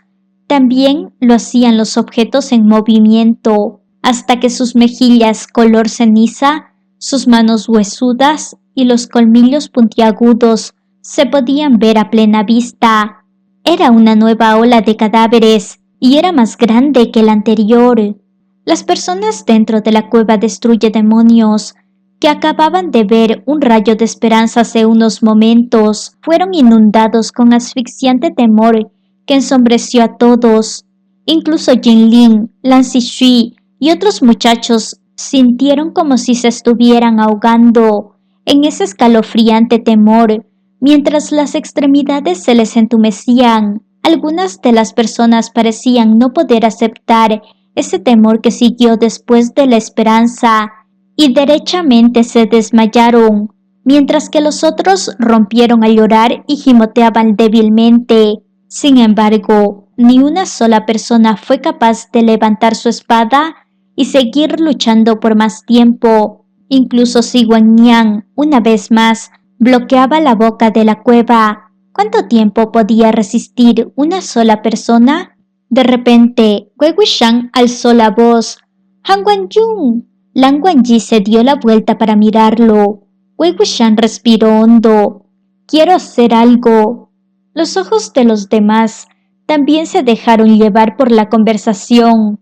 también lo hacían los objetos en movimiento, hasta que sus mejillas color ceniza, sus manos huesudas y los colmillos puntiagudos se podían ver a plena vista. Era una nueva ola de cadáveres y era más grande que la anterior. Las personas dentro de la cueva destruye demonios, que acababan de ver un rayo de esperanza hace unos momentos, fueron inundados con asfixiante temor que ensombreció a todos. Incluso Jinlin, Lan Zixi y otros muchachos sintieron como si se estuvieran ahogando en ese escalofriante temor, mientras las extremidades se les entumecían. Algunas de las personas parecían no poder aceptar ese temor que siguió después de la esperanza, y derechamente se desmayaron, mientras que los otros rompieron a llorar y gimoteaban débilmente. Sin embargo, ni una sola persona fue capaz de levantar su espada y seguir luchando por más tiempo. Incluso Si Guanyan, una vez más, bloqueaba la boca de la cueva. ¿Cuánto tiempo podía resistir una sola persona? De repente, Wei Wuxian alzó la voz: Han Wenjun. Lan Wangji se dio la vuelta para mirarlo. Wei Wuxian respiró hondo. Quiero hacer algo. Los ojos de los demás también se dejaron llevar por la conversación.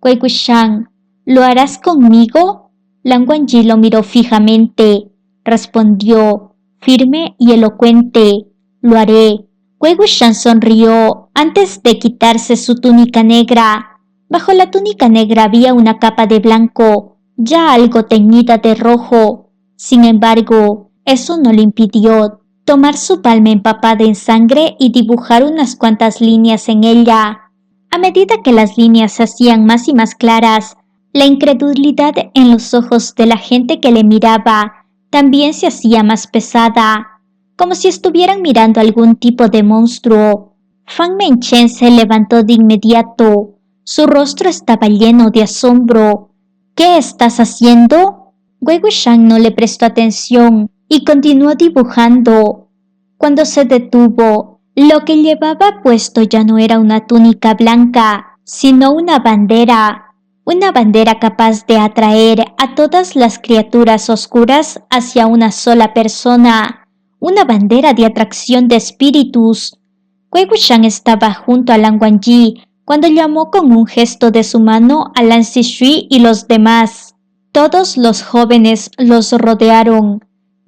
Wei Wuxian, ¿lo harás conmigo? Lan Wangji lo miró fijamente. Respondió, firme y elocuente: lo haré. Wei Wuxian sonrió antes de quitarse su túnica negra. Bajo la túnica negra había una capa de blanco, ya algo teñida de rojo. Sin embargo, eso no le impidió tomar su palma empapada en sangre y dibujar unas cuantas líneas en ella. A medida que las líneas se hacían más y más claras, la incredulidad en los ojos de la gente que le miraba también se hacía más pesada, como si estuvieran mirando algún tipo de monstruo. Fan Menchen se levantó de inmediato. Su rostro estaba lleno de asombro. ¿Qué estás haciendo? Wei Wuxian no le prestó atención y continuó dibujando. Cuando se detuvo, lo que llevaba puesto ya no era una túnica blanca, sino una bandera capaz de atraer a todas las criaturas oscuras hacia una sola persona, una bandera de atracción de espíritus. Wei Wuxian estaba junto a Lan Wangji cuando llamó con un gesto de su mano a Lan Zixue y los demás. Todos los jóvenes los rodearon.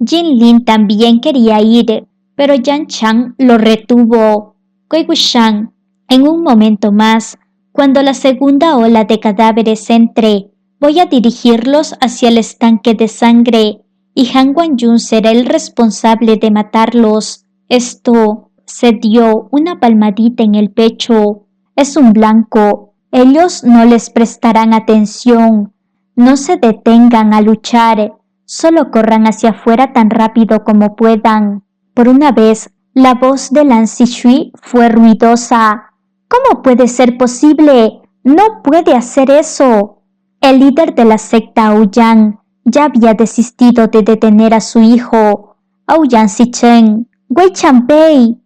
Jin Lin también quería ir, pero Yan Chang lo retuvo. Wei Wuxian, en un momento más, cuando la segunda ola de cadáveres entre, voy a dirigirlos hacia el estanque de sangre y Han Guangyun será el responsable de matarlos. Esto se dio una palmadita en el pecho. Es un blanco. Ellos no les prestarán atención. No se detengan a luchar. Solo corran hacia afuera tan rápido como puedan. Por una vez, la voz de Lan Zixue fue ruidosa. ¿Cómo puede ser posible? No puede hacer eso. El líder de la secta Aoyan ya había desistido de detener a su hijo. Aoyan Sichen, Wei Chanpei.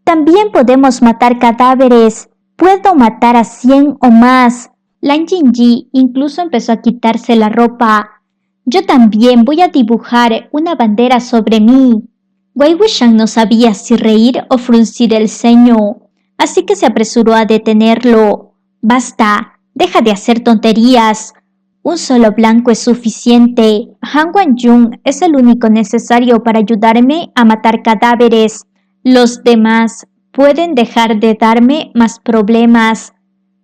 También podemos matar cadáveres. Puedo matar a 100 o más. Lan Jingyi incluso empezó a quitarse la ropa. Yo también voy a dibujar una bandera sobre mí. Wei Wuxian no sabía si reír o fruncir el ceño, así que se apresuró a detenerlo. Basta, deja de hacer tonterías. Un solo blanco es suficiente. Han Guangyun es el único necesario para ayudarme a matar cadáveres. Los demás pueden dejar de darme más problemas.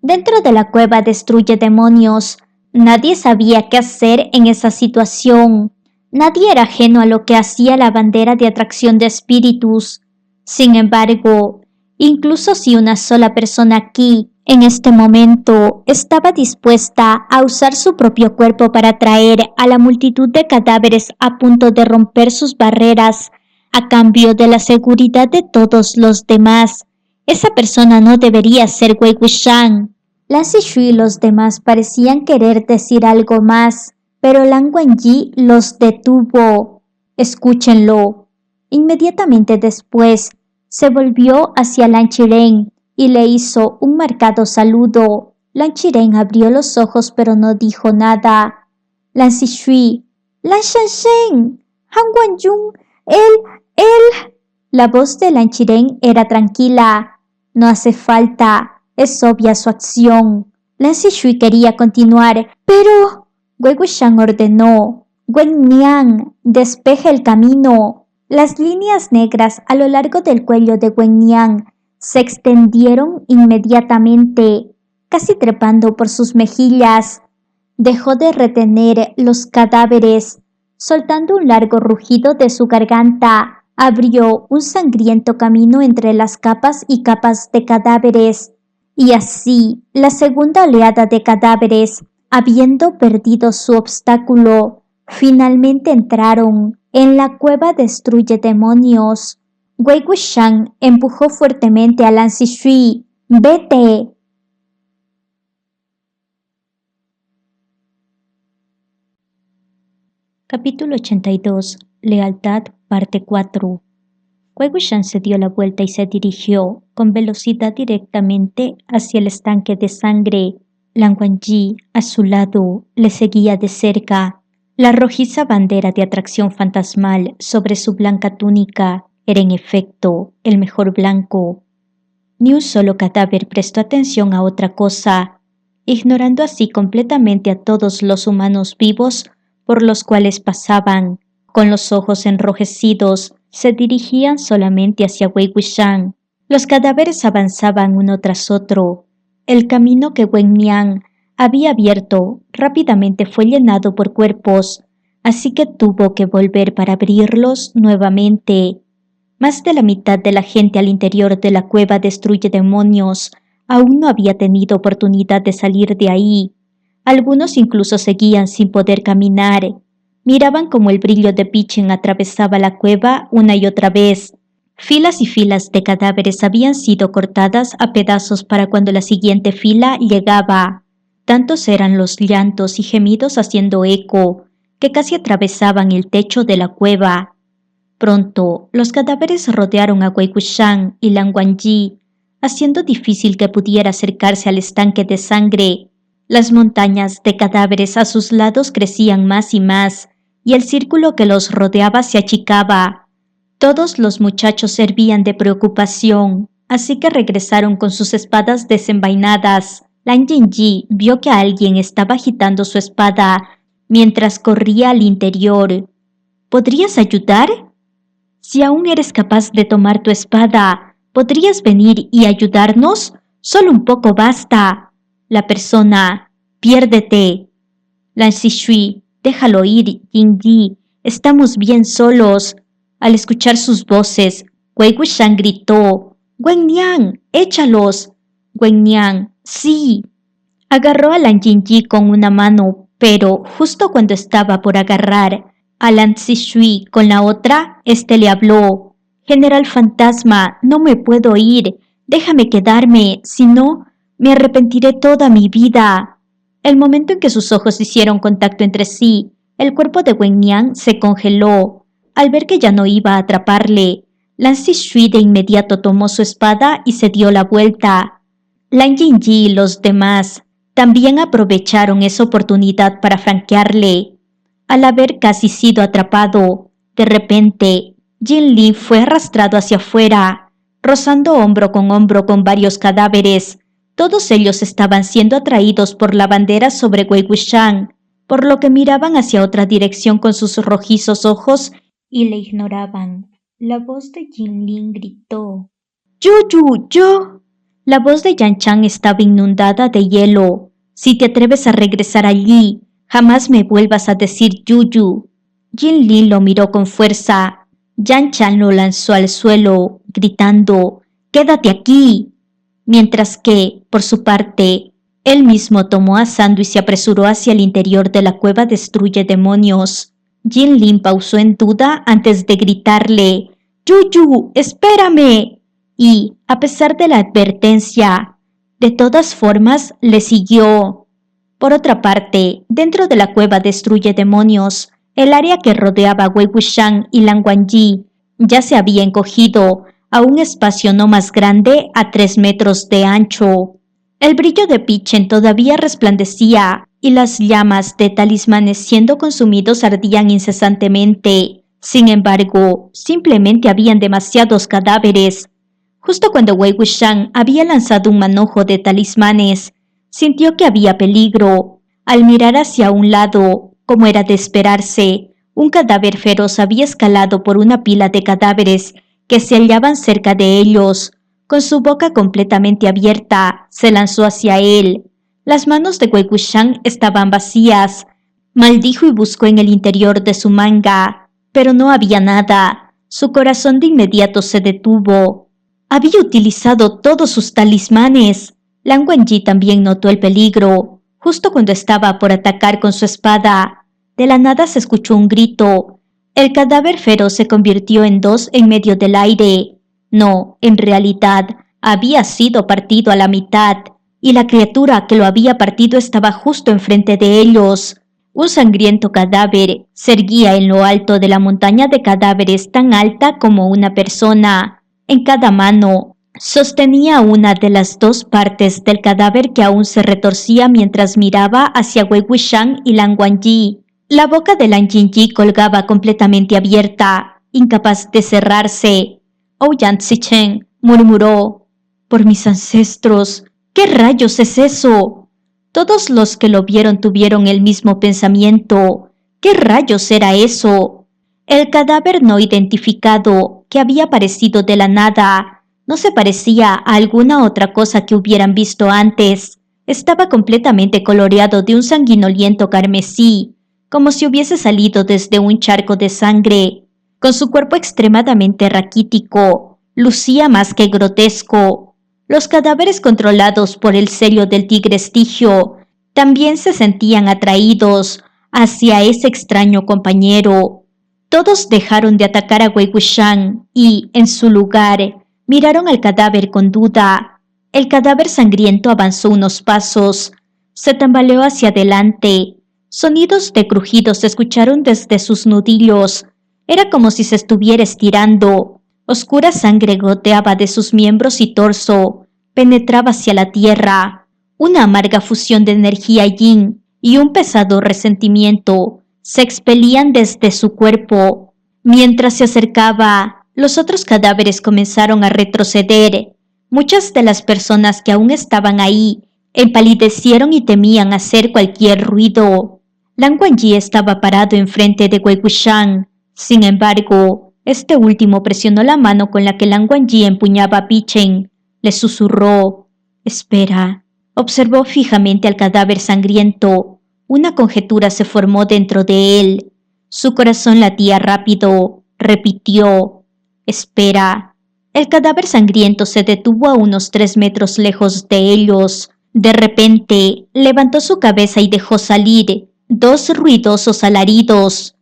Dentro de la cueva destruye demonios. Nadie sabía qué hacer en esa situación. Nadie era ajeno a lo que hacía la bandera de atracción de espíritus. Sin embargo, incluso si una sola persona aquí, en este momento, estaba dispuesta a usar su propio cuerpo para atraer a la multitud de cadáveres a punto de romper sus barreras, a cambio de la seguridad de todos los demás, esa persona no debería ser Wei Wuxian. Lan Zixue y los demás parecían querer decir algo más, pero Lan Wangji los detuvo. Escúchenlo. Inmediatamente después, se volvió hacia Lan Qiren y le hizo un marcado saludo. Lan Qiren abrió los ojos pero no dijo nada. Lan Zixue, Lan Shanshen, Han Guangyun, él. La voz de Lan Qiren era tranquila. No hace falta, es obvia su acción. Lan Zixue quería continuar, pero Wei Wuxian ordenó. Wen Niang, despeje el camino. Las líneas negras a lo largo del cuello de Wen Niang se extendieron inmediatamente, casi trepando por sus mejillas. Dejó de retener los cadáveres. Soltando un largo rugido de su garganta, abrió un sangriento camino entre las capas y capas de cadáveres. Y así, la segunda oleada de cadáveres, habiendo perdido su obstáculo, finalmente entraron en la cueva destruye demonios. Wei Wuxian empujó fuertemente a Lan Zixue. ¡Vete! Capítulo 82. Lealtad, parte 4. Wei Wuxian se dio la vuelta y se dirigió con velocidad directamente hacia el estanque de sangre. Lan Wangji, a su lado, le seguía de cerca. La rojiza bandera de atracción fantasmal sobre su blanca túnica era en efecto el mejor blanco. Ni un solo cadáver prestó atención a otra cosa, ignorando así completamente a todos los humanos vivos por los cuales pasaban. Con los ojos enrojecidos, se dirigían solamente hacia Wei Wuxian. Los cadáveres avanzaban uno tras otro. El camino que Wen Niang había abierto rápidamente fue llenado por cuerpos, así que tuvo que volver para abrirlos nuevamente. Más de la mitad de la gente al interior de la cueva destruye demonios aún no había tenido oportunidad de salir de ahí. Algunos incluso seguían sin poder caminar. Miraban como el brillo de Pichen atravesaba la cueva una y otra vez. Filas y filas de cadáveres habían sido cortadas a pedazos para cuando la siguiente fila llegaba. Tantos eran los llantos y gemidos haciendo eco, que casi atravesaban el techo de la cueva. Pronto, los cadáveres rodearon a Wei Wuxian y Lan Wangji, haciendo difícil que pudiera acercarse al estanque de sangre. Las montañas de cadáveres a sus lados crecían más y más, y el círculo que los rodeaba se achicaba. Todos los muchachos hervían de preocupación. así que regresaron con sus espadas desenvainadas. Lan Yingyi vio que alguien estaba agitando su espada mientras corría al interior. ¿Podrías ayudar? Si aún eres capaz de tomar tu espada, ¿podrías venir y ayudarnos? Solo un poco basta. La persona, piérdete. Lan Zixue, déjalo ir, Yingyi. Estamos bien solos. Al escuchar sus voces, Wei Wuxian gritó: ¡Wennian, échalos! Wennian, sí. Agarró a Lan Yingyi con una mano, pero justo cuando estaba por agarrar a Lan Zixue con la otra, este le habló: General Fantasma, no me puedo ir. Déjame quedarme, si no, me arrepentiré toda mi vida. El momento en que sus ojos hicieron contacto entre sí, el cuerpo de Wennian se congeló. Al ver que ya no iba a atraparle, Lan Zixue de inmediato tomó su espada y se dio la vuelta. Lan Yingyi y los demás también aprovecharon esa oportunidad para franquearle. Al haber casi sido atrapado, de repente, Jin Li fue arrastrado hacia afuera, rozando hombro con varios cadáveres. Todos ellos estaban siendo atraídos por la bandera sobre Wei Wuxian, por lo que miraban hacia otra dirección con sus rojizos ojos y le ignoraban. La voz de Jin Li gritó: ¡Yuyu, yo! La voz de Yan Chan estaba inundada de hielo. Si te atreves a regresar allí, jamás me vuelvas a decir Yuyu. Jin Li lo miró con fuerza. Yan Chan lo lanzó al suelo, gritando: ¡Quédate aquí! Mientras que, por su parte, él mismo tomó a Sandu y se apresuró hacia el interior de la cueva Destruye Demonios. Jin Li pausó en duda antes de gritarle: ¡Yuyu, espérame! Y, a pesar de la advertencia, de todas formas le siguió. Por otra parte, dentro de la cueva Destruye Demonios, el área que rodeaba a Wei Wuxian y Lan Wangji ya se había encogido a un espacio no más grande a 3 metros de ancho. El brillo de Pichen todavía resplandecía y las llamas de talismanes siendo consumidos ardían incesantemente. Sin embargo, simplemente habían demasiados cadáveres. Justo cuando Wei Wuxian había lanzado un manojo de talismanes, sintió que había peligro. Al mirar hacia un lado, como era de esperarse, un cadáver feroz había escalado por una pila de cadáveres que se hallaban cerca de ellos. Con su boca completamente abierta, se lanzó hacia él. Las manos de Wei Wuxian estaban vacías. Maldijo y buscó en el interior de su manga, pero no había nada. Su corazón de inmediato se detuvo. Había utilizado todos sus talismanes. Lan Wangji también notó el peligro. Justo cuando estaba por atacar con su espada, de la nada se escuchó un grito. El cadáver feroz se convirtió en 2 en medio del aire. No, en realidad, había sido partido a la mitad, y la criatura que lo había partido estaba justo enfrente de ellos. Un sangriento cadáver se erguía en lo alto de la montaña de cadáveres tan alta como una persona. En cada mano sostenía una de las 2 partes del cadáver que aún se retorcía mientras miraba hacia Wei Wuxian y Lan Wangji. La boca de Lan Yingyi colgaba completamente abierta, incapaz de cerrarse. Ouyang Zichen murmuró: «Por mis ancestros, ¿qué rayos es eso?» Todos los que lo vieron tuvieron el mismo pensamiento. ¿Qué rayos era eso? El cadáver no identificado, que había aparecido de la nada, no se parecía a alguna otra cosa que hubieran visto antes. Estaba completamente coloreado de un sanguinoliento carmesí, como si hubiese salido desde un charco de sangre. Con su cuerpo extremadamente raquítico, lucía más que grotesco. Los cadáveres controlados por el sello del tigre estigio también se sentían atraídos hacia ese extraño compañero. Todos dejaron de atacar a Wei Wuxian y, en su lugar, miraron al cadáver con duda. El cadáver sangriento avanzó unos pasos, se tambaleó hacia adelante. Sonidos de crujidos se escucharon desde sus nudillos. Era como si se estuviera estirando. Oscura sangre goteaba de sus miembros y torso, penetraba hacia la tierra. Una amarga fusión de energía yin y un pesado resentimiento se expelían desde su cuerpo. Mientras se acercaba, los otros cadáveres comenzaron a retroceder. Muchas de las personas que aún estaban ahí empalidecieron y temían hacer cualquier ruido. Lan Wangji estaba parado enfrente de Wei Wuxian. Sin embargo, este último presionó la mano con la que Lan Wangji empuñaba a Pichen. Le susurró: «Espera». Observó fijamente al cadáver sangriento. Una conjetura se formó dentro de él. Su corazón latía rápido. Repitió: «Espera». El cadáver sangriento se detuvo a unos 3 metros lejos de ellos. De repente, levantó su cabeza y dejó salir 2 ruidosos alaridos.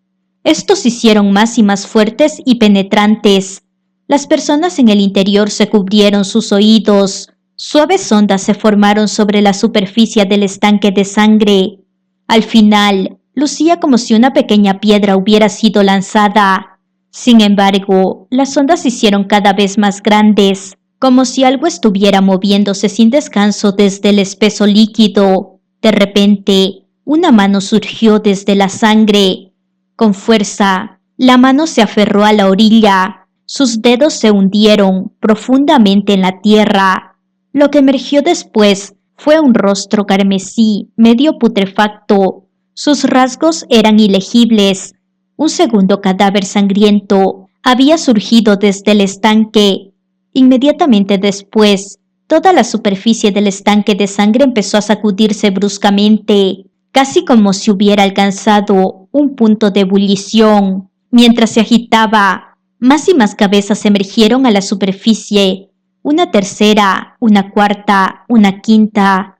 Estos se hicieron más y más fuertes y penetrantes. Las personas en el interior se cubrieron sus oídos. Suaves ondas se formaron sobre la superficie del estanque de sangre. Al final, lucía como si una pequeña piedra hubiera sido lanzada. Sin embargo, las ondas se hicieron cada vez más grandes, como si algo estuviera moviéndose sin descanso desde el espeso líquido. De repente, una mano surgió desde la sangre. Con fuerza, la mano se aferró a la orilla. Sus dedos se hundieron profundamente en la tierra. Lo que emergió después fue un rostro carmesí, medio putrefacto. Sus rasgos eran ilegibles. Un segundo cadáver sangriento había surgido desde el estanque. Inmediatamente después, toda la superficie del estanque de sangre empezó a sacudirse bruscamente, casi como si hubiera alcanzado un punto de ebullición. Mientras se agitaba, más y más cabezas emergieron a la superficie. Una tercera, una cuarta, una quinta.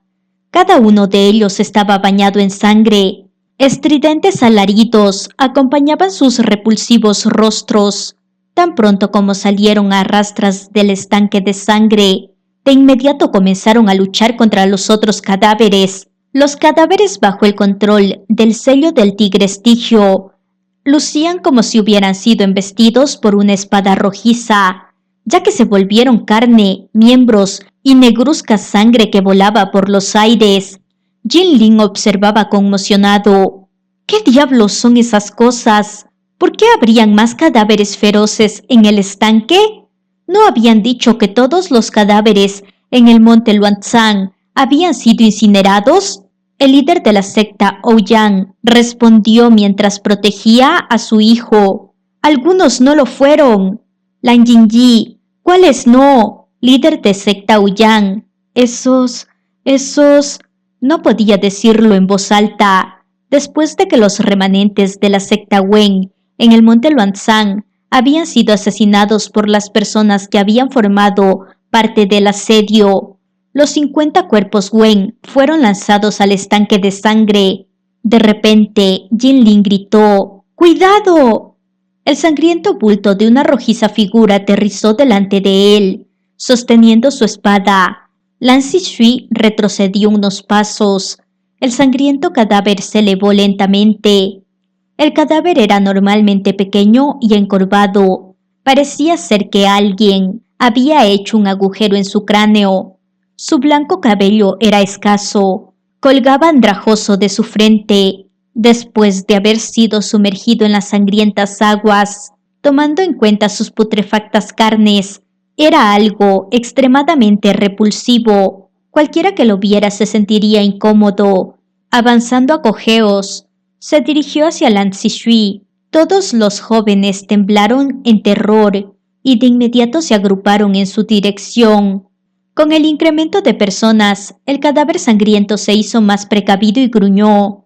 Cada uno de ellos estaba bañado en sangre. Estridentes alaridos acompañaban sus repulsivos rostros. Tan pronto como salieron a rastras del estanque de sangre, de inmediato comenzaron a luchar contra los otros cadáveres. Los cadáveres bajo el control del sello del tigre estigio lucían como si hubieran sido embestidos por una espada rojiza, ya que se volvieron carne, miembros y negruzca sangre que volaba por los aires. Jinlin observaba conmocionado. ¿Qué diablos son esas cosas? ¿Por qué habrían más cadáveres feroces en el estanque? ¿No habían dicho que todos los cadáveres en el monte Luanzang habían sido incinerados? El líder de la secta Ouyang respondió mientras protegía a su hijo. Algunos no lo fueron. Lan Yingyi, ¿cuáles no? Líder de secta Ouyang. Esos... No podía decirlo en voz alta. Después de que los remanentes de la secta Wen en el monte Luanzang habían sido asesinados por las personas que habían formado parte del asedio, los 50 cuerpos Wen fueron lanzados al estanque de sangre. De repente, Jinlin gritó: ¡Cuidado! El sangriento bulto de una rojiza figura aterrizó delante de él, sosteniendo su espada. Lan Zixue retrocedió unos pasos. El sangriento cadáver se elevó lentamente. El cadáver era normalmente pequeño y encorvado. Parecía ser que alguien había hecho un agujero en su cráneo. Su blanco cabello era escaso. Colgaba andrajoso de su frente, después de haber sido sumergido en las sangrientas aguas. Tomando en cuenta sus putrefactas carnes, era algo extremadamente repulsivo. Cualquiera que lo viera se sentiría incómodo. Avanzando a cojeos, se dirigió hacia Lan Zixue. Todos los jóvenes temblaron en terror y de inmediato se agruparon en su dirección. Con el incremento de personas, el cadáver sangriento se hizo más precavido y gruñó.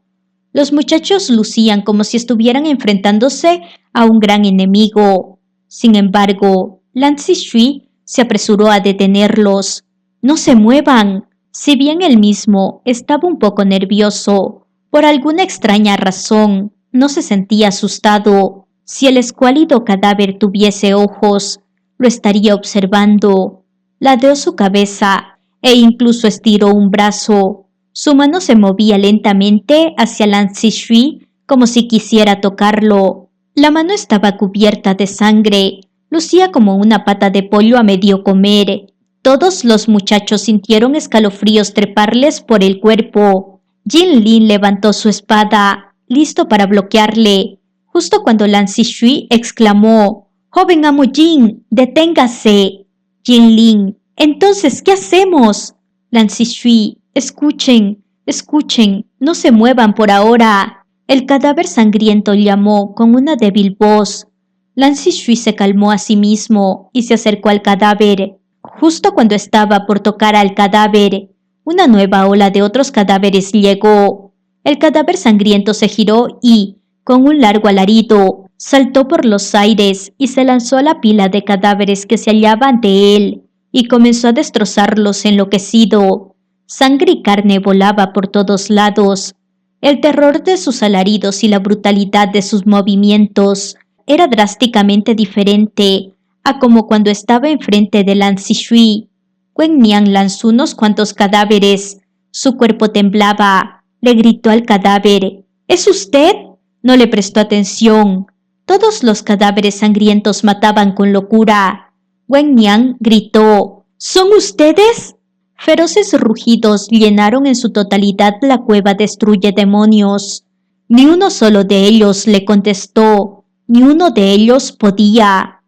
Los muchachos lucían como si estuvieran enfrentándose a un gran enemigo. Sin embargo, Lan Zixue se apresuró a detenerlos. ¡No se muevan! Si bien él mismo estaba un poco nervioso, por alguna extraña razón no se sentía asustado. Si el escuálido cadáver tuviese ojos, lo estaría observando. Ladeó su cabeza e incluso estiró un brazo. Su mano se movía lentamente hacia Lan Zixue como si quisiera tocarlo. La mano estaba cubierta de sangre. Lucía como una pata de pollo a medio comer. Todos los muchachos sintieron escalofríos treparles por el cuerpo. Jinlin levantó su espada, listo para bloquearle, justo cuando Lan Zixue exclamó: «¡Joven amo Jin, deténgase!». Jinlin Entonces, ¿qué hacemos? Lan Zixuan, escuchen, escuchen, no se muevan por ahora. El cadáver sangriento llamó con una débil voz. Lan Zixuan se calmó a sí mismo y se acercó al cadáver. Justo cuando estaba por tocar al cadáver, una nueva ola de otros cadáveres llegó. El cadáver sangriento se giró y, con un largo alarido, saltó por los aires y se lanzó a la pila de cadáveres que se hallaba ante él y comenzó a destrozarlos enloquecido. Sangre y carne volaba por todos lados. El terror de sus alaridos y la brutalidad de sus movimientos era drásticamente diferente a como cuando estaba enfrente de Lan Zixuan. Wen Nian lanzó unos cuantos cadáveres. Su cuerpo temblaba. Le gritó al cadáver: ¿Es usted? No le prestó atención. Todos los cadáveres sangrientos mataban con locura. Wen Nian gritó: ¿Son ustedes? Feroces rugidos llenaron en su totalidad la cueva Destruye Demonios. Ni uno solo de ellos le contestó, ni uno de ellos podía.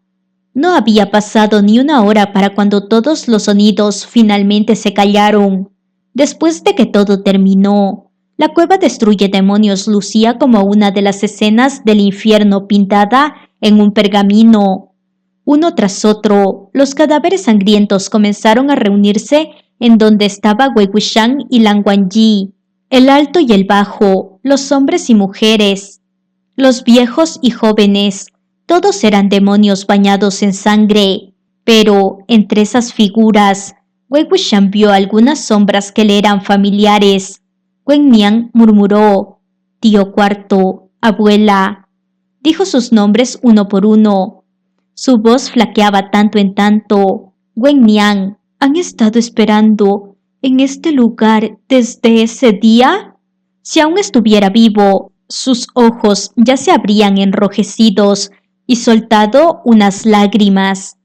No había pasado ni una hora para cuando todos los sonidos finalmente se callaron. Después de que todo terminó, la cueva Destruye Demonios lucía como una de las escenas del infierno pintada en un pergamino. Uno tras otro, los cadáveres sangrientos comenzaron a reunirse en donde estaba Wei Wuxian y Lan Wangji, el alto y el bajo, los hombres y mujeres, los viejos y jóvenes. Todos eran demonios bañados en sangre, pero entre esas figuras, Wei Wuxian vio algunas sombras que le eran familiares. Wen Nian murmuró: «Tío cuarto, abuela». Dijo sus nombres uno por uno. Su voz flaqueaba tanto en tanto. «Wen Nian, ¿han estado esperando en este lugar desde ese día?» Si aún estuviera vivo, sus ojos ya se habrían enrojecidos y soltado unas lágrimas.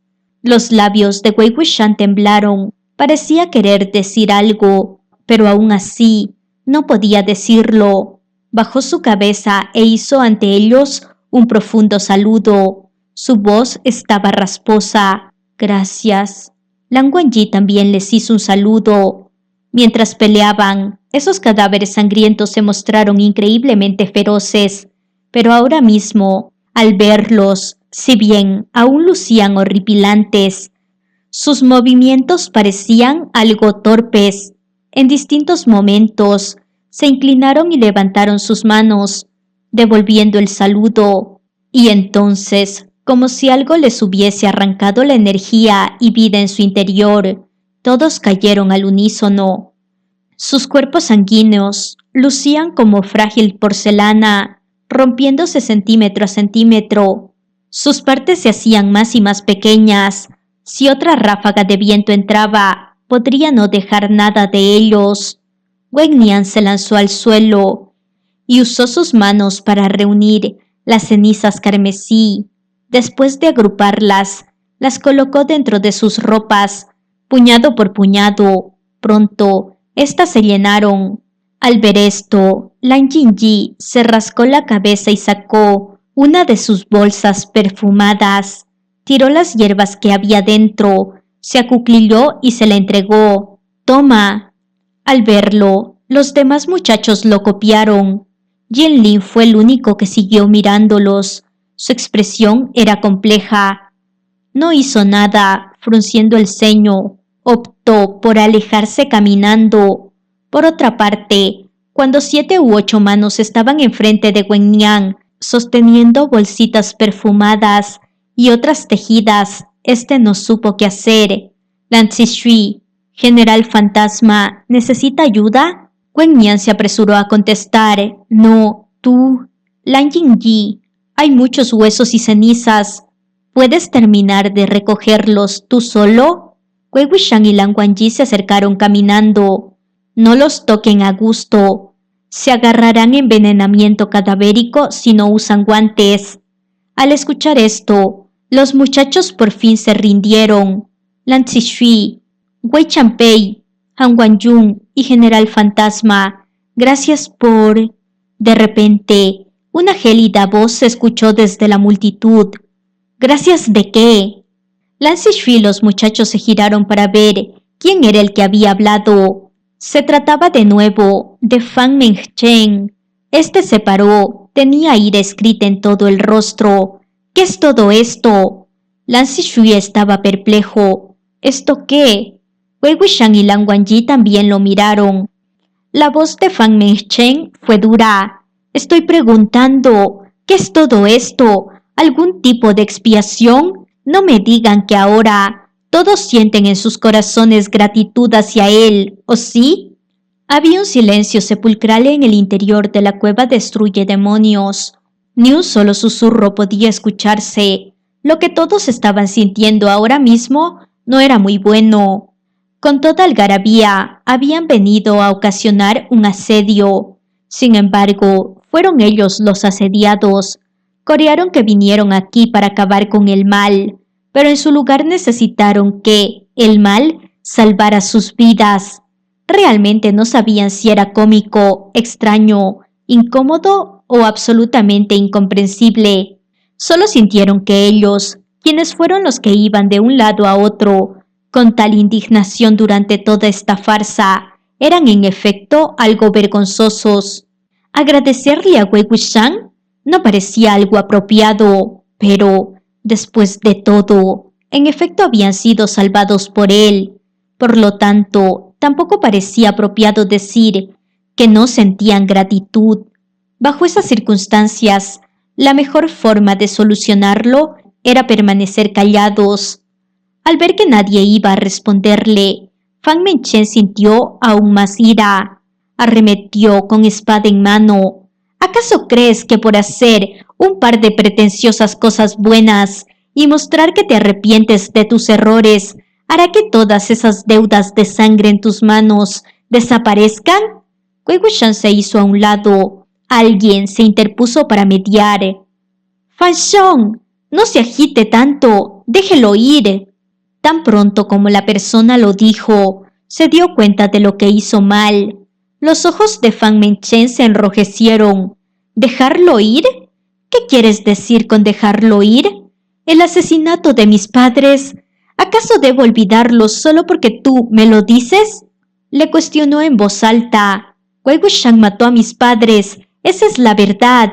Los labios de Wei Wuxian temblaron. Parecía querer decir algo, pero aún así no podía decirlo. Bajó su cabeza e hizo ante ellos un profundo saludo. Su voz estaba rasposa. «Gracias». Lan Wangji también les hizo un saludo. Mientras peleaban, esos cadáveres sangrientos se mostraron increíblemente feroces, pero ahora mismo, al verlos, si bien aún lucían horripilantes, sus movimientos parecían algo torpes. En distintos momentos, se inclinaron y levantaron sus manos, devolviendo el saludo, y entonces, como si algo les hubiese arrancado la energía y vida en su interior, todos cayeron al unísono. Sus cuerpos sanguíneos lucían como frágil porcelana, rompiéndose centímetro a centímetro. Sus partes se hacían más y más pequeñas. Si otra ráfaga de viento entraba, podría no dejar nada de ellos. Wen Nian se lanzó al suelo y usó sus manos para reunir las cenizas carmesí. Después de agruparlas, las colocó dentro de sus ropas, puñado por puñado. Pronto, éstas se llenaron. Al ver esto, Lan Jingyi se rascó la cabeza y sacó una de sus bolsas perfumadas. Tiró las hierbas que había dentro, se acuclilló y se la entregó. «Toma». Al verlo, los demás muchachos lo copiaron. Yin Lin fue el único que siguió mirándolos. Su expresión era compleja. No hizo nada, frunciendo el ceño. Optó por alejarse caminando. Por otra parte, cuando 7 u 8 manos estaban enfrente de Wen Nian, sosteniendo bolsitas perfumadas y otras tejidas, no supo qué hacer. «Lan Zixuan, General Fantasma, ¿necesita ayuda?» Wen Nian se apresuró a contestar: «No, tú». «Lan Jingyi, hay muchos huesos y cenizas. ¿Puedes terminar de recogerlos tú solo?» Wei Wuxian y Lan Wangji se acercaron caminando. «No los toquen a gusto. Se agarrarán envenenamiento cadavérico si no usan guantes». Al escuchar esto, los muchachos por fin se rindieron. Lan Zixuan, Wei Chanpei, Han Wanjun y General Fantasma, gracias por... De repente, una gélida voz se escuchó desde la multitud. «¿Gracias de qué?» Lance Shui y los muchachos se giraron para ver quién era el que había hablado. Se trataba de nuevo de Fan Mengchen. Este se paró, tenía ira escrita en todo el rostro. ¿Qué es todo esto? Lance Shui estaba perplejo. ¿Esto qué? Wei Wuxian y Lan Wangji también lo miraron. La voz de Fan Mengchen fue dura. Estoy preguntando, ¿qué es todo esto? ¿Algún tipo de expiación? No me digan que ahora todos sienten en sus corazones gratitud hacia él, ¿o sí? Había un silencio sepulcral en el interior de la cueva Destruye Demonios. Ni un solo susurro podía escucharse. Lo que todos estaban sintiendo ahora mismo no era muy bueno. Con toda algarabía habían venido a ocasionar un asedio. Sin embargo, fueron ellos los asediados. Corearon que vinieron aquí para acabar con el mal, pero en su lugar necesitaron que el mal salvara sus vidas. Realmente no sabían si era cómico, extraño, incómodo o absolutamente incomprensible. Solo sintieron que ellos, quienes fueron los que iban de un lado a otro, con tal indignación durante toda esta farsa, eran en efecto algo vergonzosos. Agradecerle a Wei Wuxian no parecía algo apropiado, pero, después de todo, en efecto habían sido salvados por él. Por lo tanto, tampoco parecía apropiado decir que no sentían gratitud. Bajo esas circunstancias, la mejor forma de solucionarlo era permanecer callados. Al ver que nadie iba a responderle, Fan Mengchen sintió aún más ira. Arremetió con espada en mano. ¿Acaso crees que por hacer un par de pretenciosas cosas buenas y mostrar que te arrepientes de tus errores hará que todas esas deudas de sangre en tus manos desaparezcan? Wei Wuxian se hizo a un lado. Alguien se interpuso para mediar. Fan Shong, no se agite tanto, déjelo ir. Tan pronto como la persona lo dijo, se dio cuenta de lo que hizo mal. Los ojos de Fan Mengchen se enrojecieron. ¿Dejarlo ir? ¿Qué quieres decir con dejarlo ir? ¿El asesinato de mis padres? ¿Acaso debo olvidarlo solo porque tú me lo dices? Le cuestionó en voz alta. Wei Wuxian mató a mis padres, esa es la verdad.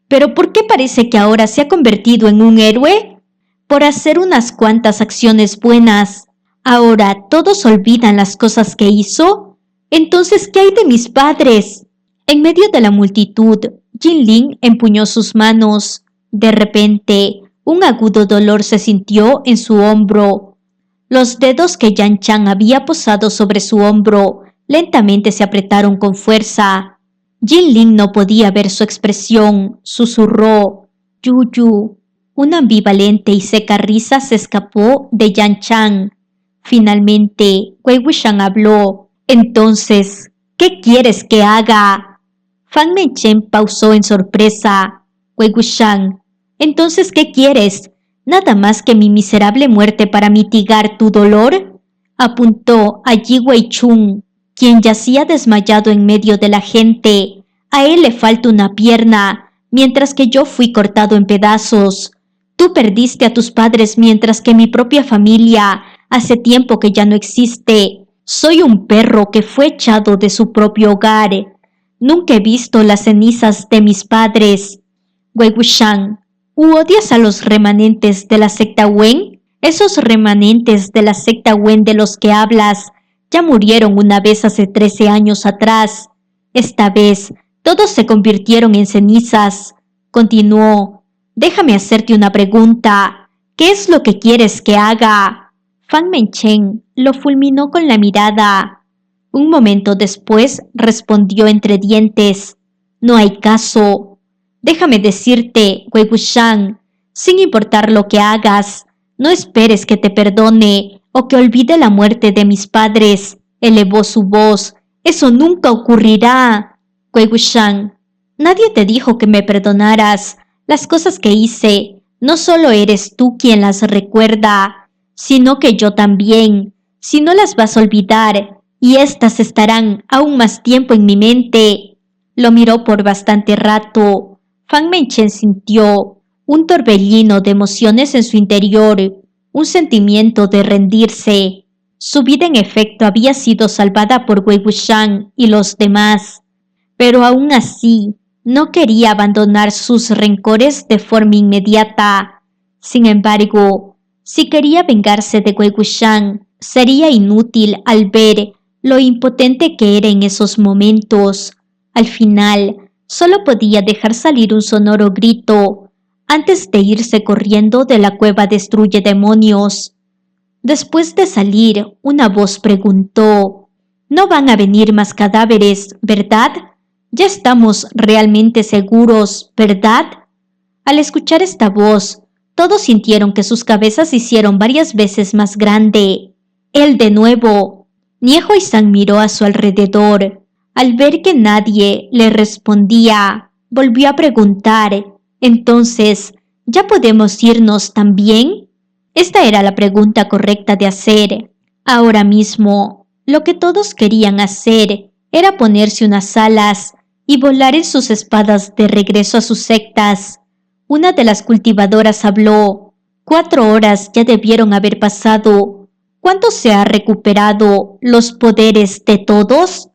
¿Pero por qué parece que ahora se ha convertido en un héroe? Por hacer unas cuantas acciones buenas. ¿Ahora todos olvidan las cosas que hizo? Entonces, ¿qué hay de mis padres? En medio de la multitud, Jin Ling empuñó sus manos. De repente, un agudo dolor se sintió en su hombro. Los dedos que Yan Chan había posado sobre su hombro lentamente se apretaron con fuerza. Jin Ling no podía ver su expresión. Susurró, Yuyu. Una ambivalente y seca risa se escapó de Yan Chan. Finalmente, Wei Wuxian habló. Entonces, ¿qué quieres que haga? Fan Mengchen pausó en sorpresa. Wei Wuxian, entonces, ¿qué quieres? ¿Nada más que mi miserable muerte para mitigar tu dolor? Apuntó a Yi Wei-chun, quien yacía desmayado en medio de la gente. A él le falta una pierna, mientras que yo fui cortado en pedazos. Tú perdiste a tus padres mientras que mi propia familia hace tiempo que ya no existe. Soy un perro que fue echado de su propio hogar. Nunca he visto las cenizas de mis padres. Wei Wuxian, ¿u odias a los remanentes de la secta Wen? Esos remanentes de la secta Wen de los que hablas ya murieron una vez hace 13 años atrás. Esta vez todos se convirtieron en cenizas. Continuó. Déjame hacerte una pregunta. ¿Qué es lo que quieres que haga? Fan Mengchen lo fulminó con la mirada. Un momento después respondió entre dientes. No hay caso. Déjame decirte, Wei Wuxian, sin importar lo que hagas, no esperes que te perdone o que olvide la muerte de mis padres. Elevó su voz. Eso nunca ocurrirá. Wei Wuxian, nadie te dijo que me perdonaras. Las cosas que hice, no solo eres tú quien las recuerda, sino que yo también. Si no las vas a olvidar, y éstas estarán aún más tiempo en mi mente. Lo miró por bastante rato. Fan Mengchen sintió un torbellino de emociones en su interior. un sentimiento de rendirse. Su vida en efecto había sido salvada por Wei Wuxian y los demás, pero aún así no quería abandonar sus rencores de forma inmediata. Sin embargo, si quería vengarse de Wei Wuxian, sería inútil al ver lo impotente que era en esos momentos. Al final, solo podía dejar salir un sonoro grito antes de irse corriendo de la cueva destruye demonios. Después de salir, una voz preguntó: «No van a venir más cadáveres, ¿verdad? Ya estamos realmente seguros, ¿verdad?». Al escuchar esta voz, todos sintieron que sus cabezas se hicieron varias veces más grande. Él de nuevo. Niehuai-san miró a su alrededor. Al ver que nadie le respondía, volvió a preguntar: «Entonces, ¿ya podemos irnos también?». Esta era la pregunta correcta de hacer. Ahora mismo, lo que todos querían hacer era ponerse unas alas y volar en sus espadas de regreso a sus sectas. Una de las cultivadoras habló: «4 horas ya debieron haber pasado. ¿Cuánto se ha recuperado los poderes de todos?».